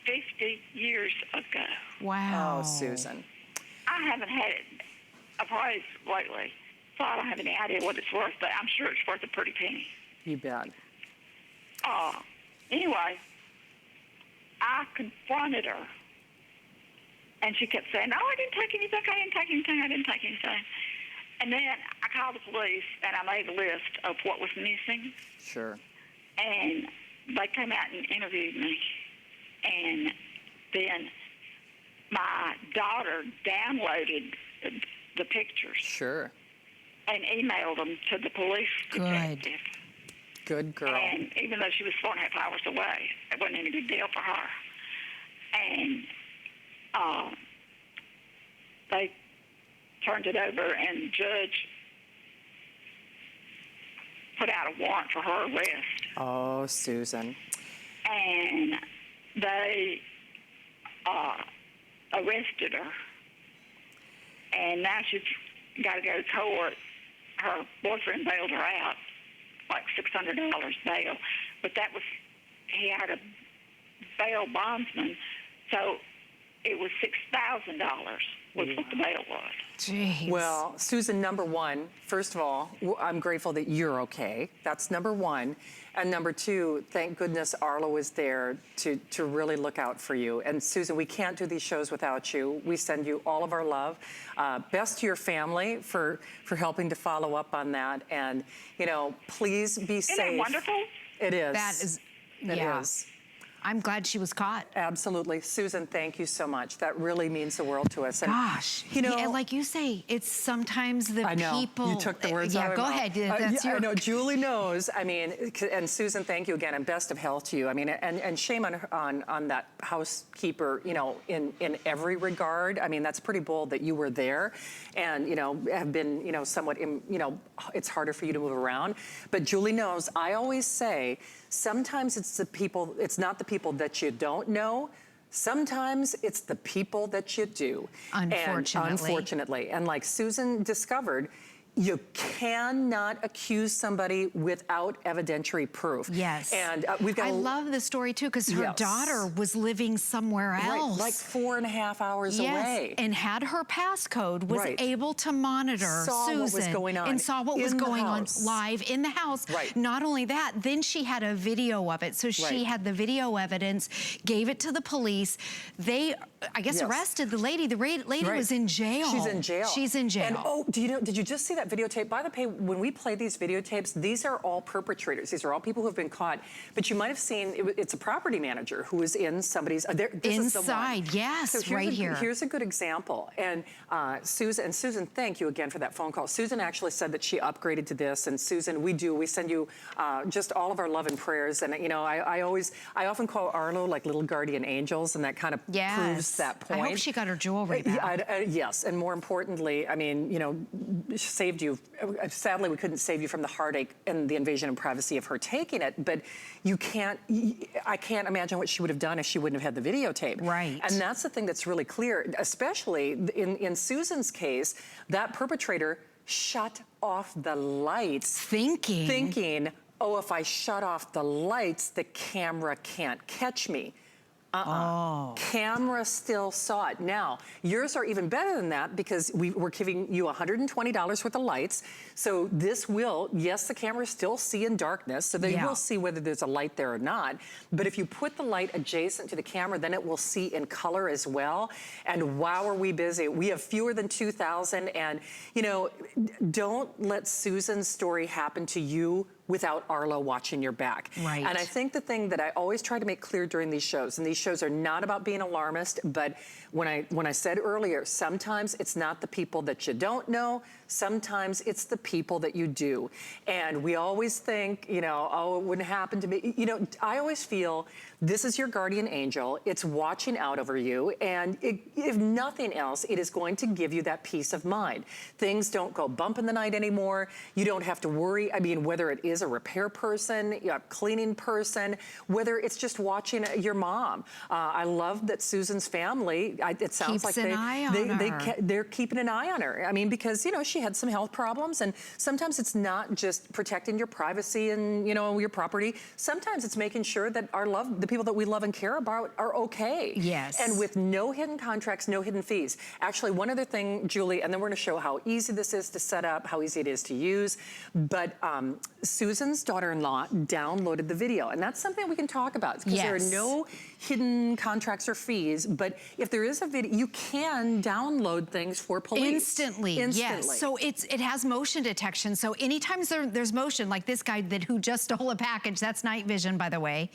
50 years ago. Wow. Oh, Susan. I haven't had a price lately, so I don't have any idea what it's worth, but I'm sure it's worth a pretty penny. You bet. Anyway, I confronted her, and she kept saying, "No, I didn't take anything. I didn't take anything. I didn't take anything." And then I called the police, and I made a list of what was missing. Sure. And they came out and interviewed me. And then my daughter downloaded the pictures. Sure. And emailed them to the police detective. Good girl. And even though she was 4.5 hours away, it wasn't any big deal for her. And they turned it over, and the judge put out a warrant for her arrest. Oh, Susan. And they arrested her. And now she's got to go to court. Her boyfriend bailed her out, like $600 bail. But that was, he had a bail bondsman, so it was $6,000 was what the bail was. Jeez. Well, Susan, number one, first of all, I'm grateful that you're okay. That's number one. And number two, thank goodness Arlo is there to really look out for you. And Susan, we can't do these shows without you. We send you all of our love. Best to your family for helping to follow up on that. And, you know, please be safe. Isn't that wonderful? It is. That is, It yeah. is. I'm glad she was caught. Absolutely. Susan, thank you so much. That really means the world to us. And, Gosh. you know, yeah, like you say, it's sometimes the I know. people. You took the words out Yeah, of go my ahead. mouth. That's your... I know. Julie knows. I mean, and Susan, thank you again, and best of health to you. I mean, and shame on that housekeeper, you know, in every regard. I mean, that's pretty bold that you were there and, you know, have been, you know, somewhat, you know, it's harder for you to move around. But Julie knows, I always say, sometimes it's the people, it's not the people that you don't know. Sometimes it's the people that you do. Unfortunately. And like Susan discovered, you cannot accuse somebody without evidentiary proof. Yes. And we've got. I love the story too, because her daughter was living somewhere else. Right, like 4.5 hours away. And had her passcode, was able to monitor saw Susan. what was going on. And saw what was going on live in the house. Right. Not only that, then she had a video of it. So she had the video evidence, gave it to the police. They, I guess, arrested the lady. The lady was in jail. She's in jail. She's in jail. And oh, did you just see that videotape? By the way, when we play these videotapes, these are all perpetrators. These are all people who have been caught. But you might have seen, it's a property manager who is in somebody's, inside, yes, so right here. Here's a good example. And Susan, thank you again for that phone call. Susan actually said that she upgraded to this. And Susan, we send you just all of our love and prayers. And you know, I often call Arlo like little guardian angels, and that kind of proves that point. I hope she got her jewelry back. Yes, and more importantly, I mean, you know, saved you. Sadly, we couldn't save you from the heartache and the invasion of privacy of her taking it, but I can't imagine what she would have done if she wouldn't have had the videotape. Right. And that's the thing that's really clear, especially in Susan's case, that perpetrator shut off the lights. Thinking, oh, if I shut off the lights, the camera can't catch me. Camera still saw it. Now, yours are even better than that because we're giving you $120 worth of lights. So this will, yes, the camera still see in darkness, so they will see whether there's a light there or not. But if you put the light adjacent to the camera, then it will see in color as well. And wow, are we busy. We have fewer than 2,000. And, you know, don't let Susan's story happen to you without Arlo watching your back. Right. And I think the thing that I always try to make clear during these shows, and these shows are not about being alarmist, but when I said earlier, sometimes it's not the people that you don't know, sometimes it's the people that you do. And we always think, you know, oh, it wouldn't happen to me. You know, I always feel This is your guardian angel. It's watching out over you. And if nothing else, it is going to give you that peace of mind. Things don't go bump in the night anymore. You don't have to worry. I mean, whether it is a repair person, a cleaning person, whether it's just watching your mom. I love that Susan's family, it sounds like they're keeping an eye on her. I mean, because, you know, she had some health problems, and sometimes it's not just protecting your privacy and, you know, your property. Sometimes it's making sure that the people that we love and care about are okay. Yes. And with no hidden contracts, no hidden fees. Actually, one other thing, Julie, and then we're gonna show how easy this is to set up, how easy it is to use, but Susan's daughter-in-law downloaded the video, and that's something we can talk about, because there are no hidden contracts or fees, but if there is a video, you can download things for police. Instantly. Yes. So it has motion detection, so anytime there's motion, like this guy who just stole a package, that's night vision, by the way.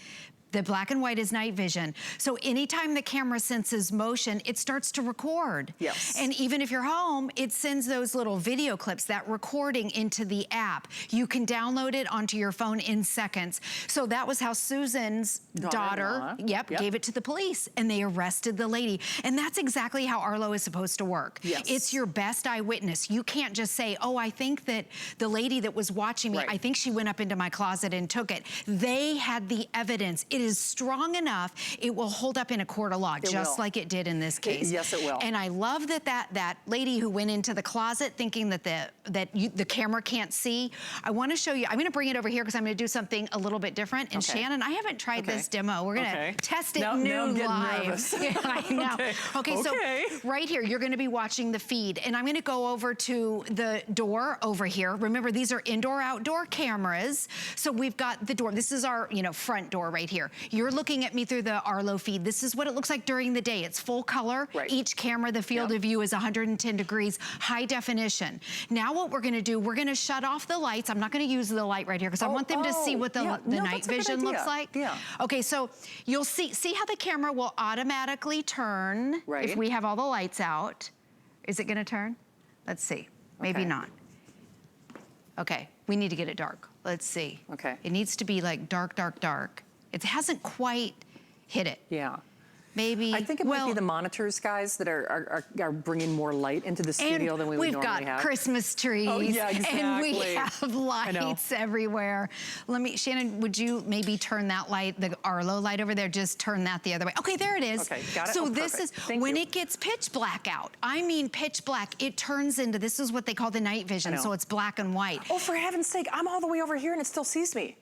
The black and white is night vision. So anytime the camera senses motion, it starts to record. Yes. And even if you're home, it sends those little video clips, that recording into the app. You can download it onto your phone in seconds. So that was how Susan's daughter gave it to the police, and they arrested the lady. And that's exactly how Arlo is supposed to work. Yes. It's your best eyewitness. You can't just say, oh, I think that the lady that was watching me, I think she went up into my closet and took it. They had the evidence. It is strong enough, it will hold up in a court of law, just like it did in this case. Yes, it will. And I love that lady who went into the closet thinking that the camera can't see. I want to show you, I'm going to bring it over here because I'm going to do something a little bit different. And Shannon, I haven't tried this demo. We're going to test it new live. Yeah, I know. Okay, so right here, you're going to be watching the feed, and I'm going to go over to the door over here. Remember, these are indoor-outdoor cameras. So we've got the door. This is our, front door right here. You're looking at me through the Arlo feed. This is what it looks like during the day. It's full color. Each camera, the field of view is 110 degrees, high definition. Now what we're gonna do, we're gonna shut off the lights. I'm not gonna use the light right here because I want them to see what the night vision looks like. Okay, so you'll see how the camera will automatically turn if we have all the lights out. Is it gonna turn? Let's see, maybe not. Okay, we need to get it dark. Let's see. Okay. It needs to be like dark, dark, dark. It hasn't quite hit it. Yeah. Maybe. I think it might be the monitors, guys, that are bringing more light into the studio than we would normally have. We've got Christmas trees. Oh, yeah, exactly. And we have lights everywhere. Shannon, would you maybe turn that light, the Arlo light over there, just turn that the other way? Okay, there it is. Okay, got it. So this is, when it gets pitch black out, I mean pitch black, it turns into, this is what they call the night vision, so it's black and white. Oh, for heaven's sake, I'm all the way over here and it still sees me.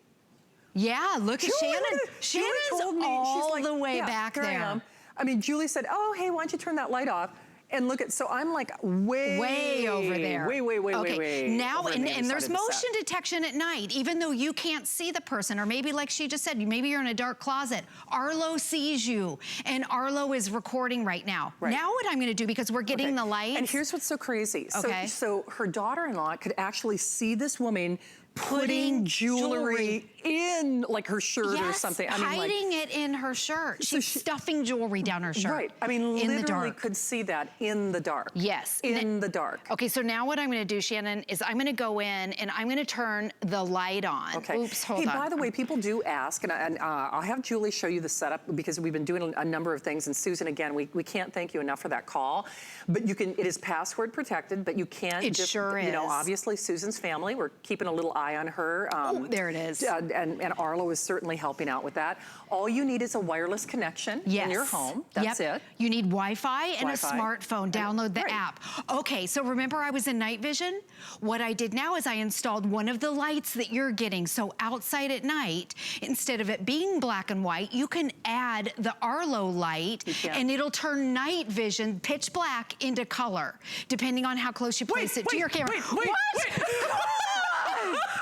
Yeah, look at Shannon. Julie told me, all the way back there. I mean, Julie said, oh, hey, why don't you turn that light off? And look at, so I'm like way over there. Way. Now, and there's motion detection at night, even though you can't see the person, or maybe like she just said, maybe you're in a dark closet. Arlo sees you, and Arlo is recording right now. Now what I'm gonna do, because we're getting the lights. And here's what's so crazy. So her daughter-in-law could actually see this woman putting jewelry in like her shirt or something. I mean, hiding it in her shirt. She's stuffing jewelry down her shirt. Right. I mean, literally could see that in the dark. Yes. In the dark. Okay, so now what I'm gonna do, Shannon, is I'm gonna go in and I'm gonna turn the light on. Okay. Oops, hold on. Hey, by the way, people do ask, and I'll have Julie show you the setup because we've been doing a number of things. And Susan, again, we can't thank you enough for that call. But you can, it is password protected, but you can't just, you know, obviously Susan's family, we're keeping a little eye on her. There it is. And Arlo is certainly helping out with that. All you need is a wireless connection in your home. That's it. You need Wi-Fi and a smartphone. Download the app. Okay, so remember I was in night vision? What I did now is I installed one of the lights that you're getting. So outside at night, instead of it being black and white, you can add the Arlo light and it'll turn night vision, pitch black, into color, depending on how close you place it to your camera. What?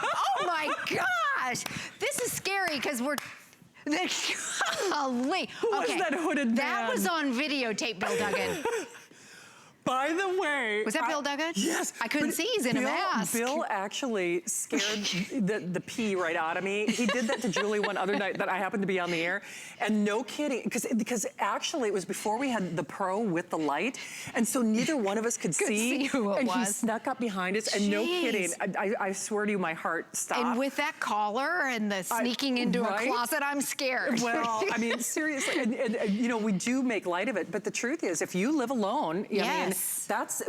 Oh my gosh! This is scary because we're. Golly. Who was that hooded man? That was on videotape, Bill Duggan. By the way, was that Bill Duggan? Yes. I couldn't see. He's in a mask. Bill actually scared the pee right out of me. He did that to Julie one other night that I happened to be on the air. And no kidding, because actually it was before we had the Pro with the light. And so neither one of us could see who it was. And he snuck up behind us. And no kidding, I swear to you, my heart stopped. And with that collar and the sneaking into a closet, I'm scared. Well, I mean, seriously, and you know, we do make light of it, but the truth is, if you live alone, I mean,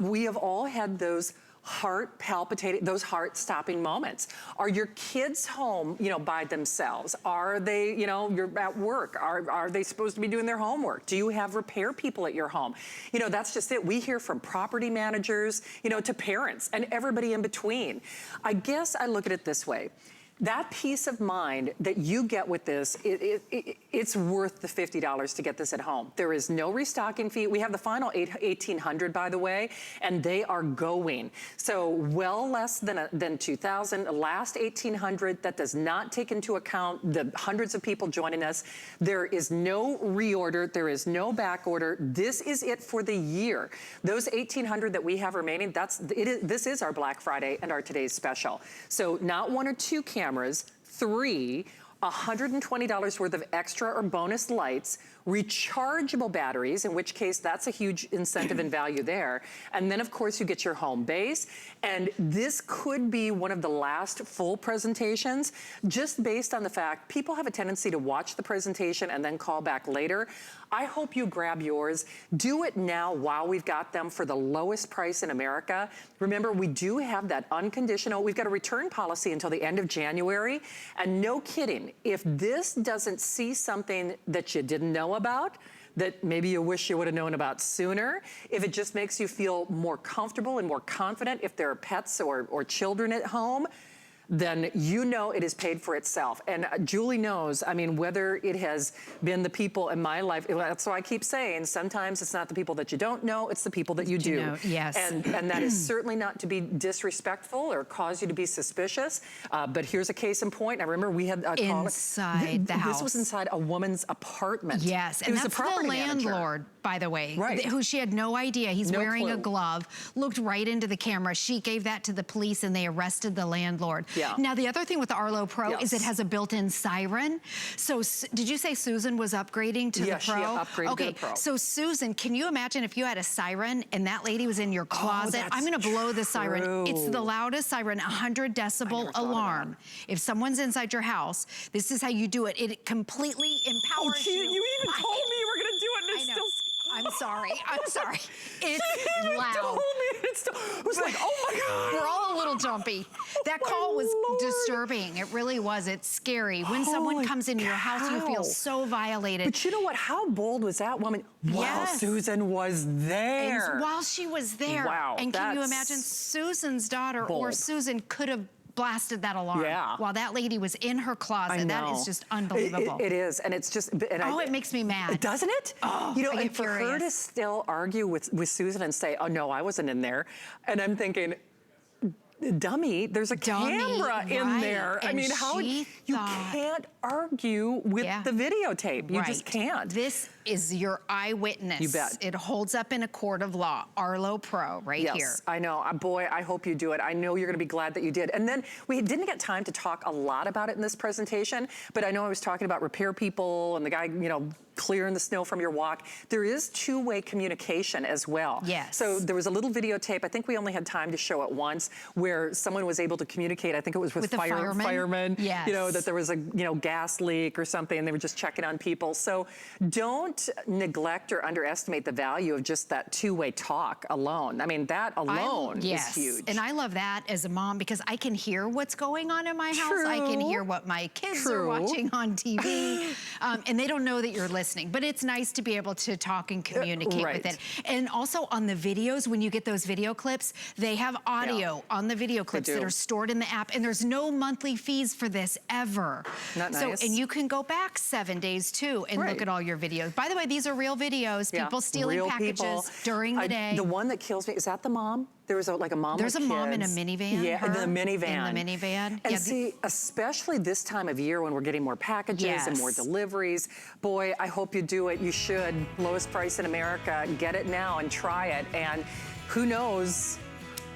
we have all had those heart palpitating, those heart stopping moments. Are your kids home, you know, by themselves? Are they, you know, you're at work? Are they supposed to be doing their homework? Do you have repair people at your home? You know, that's just it. We hear from property managers, you know, to parents and everybody in between. I guess I look at it this way. That peace of mind that you get with this, it's worth the $50 to get this at home. There is no restocking fee. We have the final 1,800, by the way, and they are going. So well less than 2,000. Last 1,800, that does not take into account the hundreds of people joining us. There is no reorder. There is no back order. This is it for the year. Those 1,800 that we have remaining, this is our Black Friday and our today's special. So not one or two cameras, 3, $120 worth of extra or bonus lights, rechargeable batteries, in which case that's a huge incentive and value there. And then of course you get your home base. And this could be one of the last full presentations, just based on the fact people have a tendency to watch the presentation and then call back later. I hope you grab yours. Do it now while we've got them for the lowest price in America. Remember, we do have that unconditional, we've got a return policy until the end of January. And no kidding, if this doesn't see something that you didn't know about, that maybe you wish you would have known about sooner, if it just makes you feel more comfortable and more confident if there are pets or children at home, then you know it is paid for itself. And Julie knows, I mean, whether it has been the people in my life, that's why I keep saying, sometimes it's not the people that you don't know, it's the people that you do. Know, yes. And that is certainly not to be disrespectful or cause you to be suspicious. But here's a case in point. I remember we had a call. Inside the house. This was inside a woman's apartment. Yes, and that's the landlord, by the way, who she had no idea. He's wearing a glove, looked right into the camera. She gave that to the police and they arrested the landlord. Yeah. Now, the other thing with the Arlo Pro is it has a built-in siren. So did you say Susan was upgrading to the Pro? Yes, she upgraded to the Pro. So Susan, can you imagine if you had a siren and that lady was in your closet? I'm gonna blow the siren. It's the loudest siren, 100 decibel alarm. If someone's inside your house, this is how you do it. It completely empowers you. You even told me you were gonna do it and it's still... I'm sorry. It's loud. Told me it was like, oh my God. We're all a little jumpy. That call was disturbing. It really was. It's scary. When someone comes into your house, you feel so violated. But you know what? How bold was that woman? Wow, Susan was there. And while she was there. Wow. And can you imagine Susan's daughter or Susan could have blasted that alarm while that lady was in her closet. That is just unbelievable. It is, and it's just... And it makes me mad. Doesn't it? Oh, you know, and for her to still argue with Susan and say, oh no, I wasn't in there. And I'm thinking, dummy, there's a camera in there. And I mean, how you can't argue with the videotape. You just can't. This is your eyewitness. You bet. It holds up in a court of law. Arlo Pro here. Yes, I know. Boy, I hope you do it. I know you're going to be glad that you did. And then we didn't get time to talk a lot about it in this presentation, but I know I was talking about repair people and the guy, you know, clearing the snow from your walk. There is two-way communication as well. Yes. So there was a little videotape, I think we only had time to show it once, where someone was able to communicate, I think it was with firemen. Yes. You know, that there was a, you know, gas leak or something, and they were just checking on people. So don't neglect or underestimate the value of just that two-way talk alone. I mean, that alone is huge. And I love that as a mom because I can hear what's going on in my house. I can hear what my kids are watching on TV, and they don't know that you're listening. But it's nice to be able to talk and communicate with it. And also on the videos, when you get those video clips, they have audio on the video clips that are stored in the app, and there's no monthly fees for this ever. Not nice. So, and you can go back 7 days too and look at all your videos. By the way, these are real videos. People stealing real packages people. during the day. The one that kills me, is that the mom? There was like a mom There's with a mom in a kids. minivan. Yeah, in the minivan. In the minivan. And see, especially this time of year when we're getting more packages and more deliveries, boy, I hope you do it. You should. Lowest price in America. Get it now and try it. And who knows?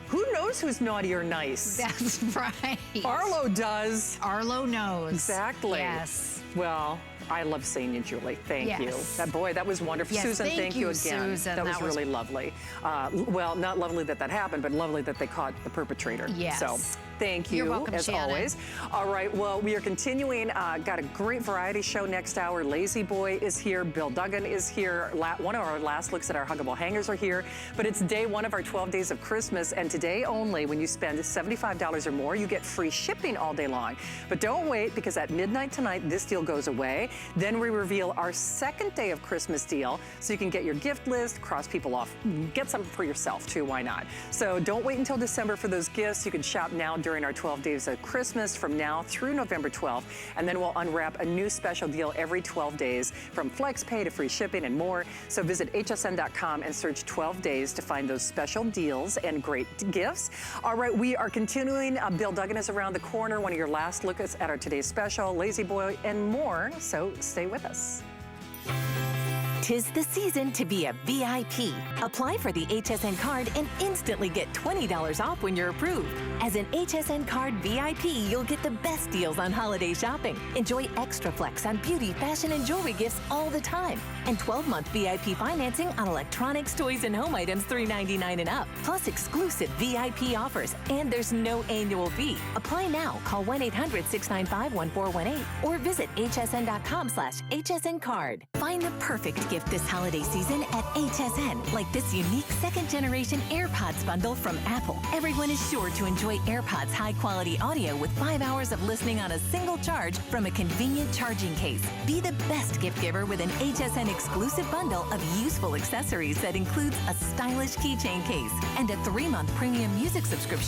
Who knows who's naughty or nice? That's right. Arlo does. Arlo knows. Exactly. Yes. Well, I love seeing you, Julie. Thank you. Boy, that was wonderful. Yes, Susan, thank you again. Susan. That was really lovely. Well, not lovely that happened, but lovely that they caught the perpetrator. Yes. So thank you, You're welcome, as Shannon. always. All right, well, we are continuing. Got a great variety show next hour. Lazy Boy is here. Bill Duggan is here. One of our last looks at our huggable hangers are here. But it's day one of our 12 days of Christmas, and today only, when you spend $75 or more, you get free shipping all day long. But don't wait, because at midnight tonight, this deal goes away. Then we reveal our second day of Christmas deal, so you can get your gift list, cross people off, get something for yourself too, why not? So don't wait until December for those gifts. You can shop now during our 12 days of Christmas from now through November 12th, and then we'll unwrap a new special deal every 12 days, from FlexPay to free shipping and more. So visit hsn.com and search 12 days to find those special deals and great gifts. All right, we are continuing. Bill Duggan is around the corner, one of your last looks at our today's special, Lazy Boy, and more, so stay with us. 'Tis the season to be a VIP. Apply for the HSN card and instantly get $20 off when you're approved. As an HSN card VIP, you'll get the best deals on holiday shopping. Enjoy extra flex on beauty, fashion, and jewelry gifts all the time. And 12-month VIP financing on electronics, toys, and home items $3.99 and up. Plus exclusive VIP offers. And there's no annual fee. Apply now. Call 1-800-695-1418 or visit hsn.com/HSN card. Find the perfect gift this holiday season at HSN, like this unique second-generation AirPods bundle from Apple. Everyone is sure to enjoy AirPods high-quality audio with 5 hours of listening on a single charge from a convenient charging case. Be the best gift giver with an HSN exclusive bundle of useful accessories that includes a stylish keychain case and a 3-month premium music subscription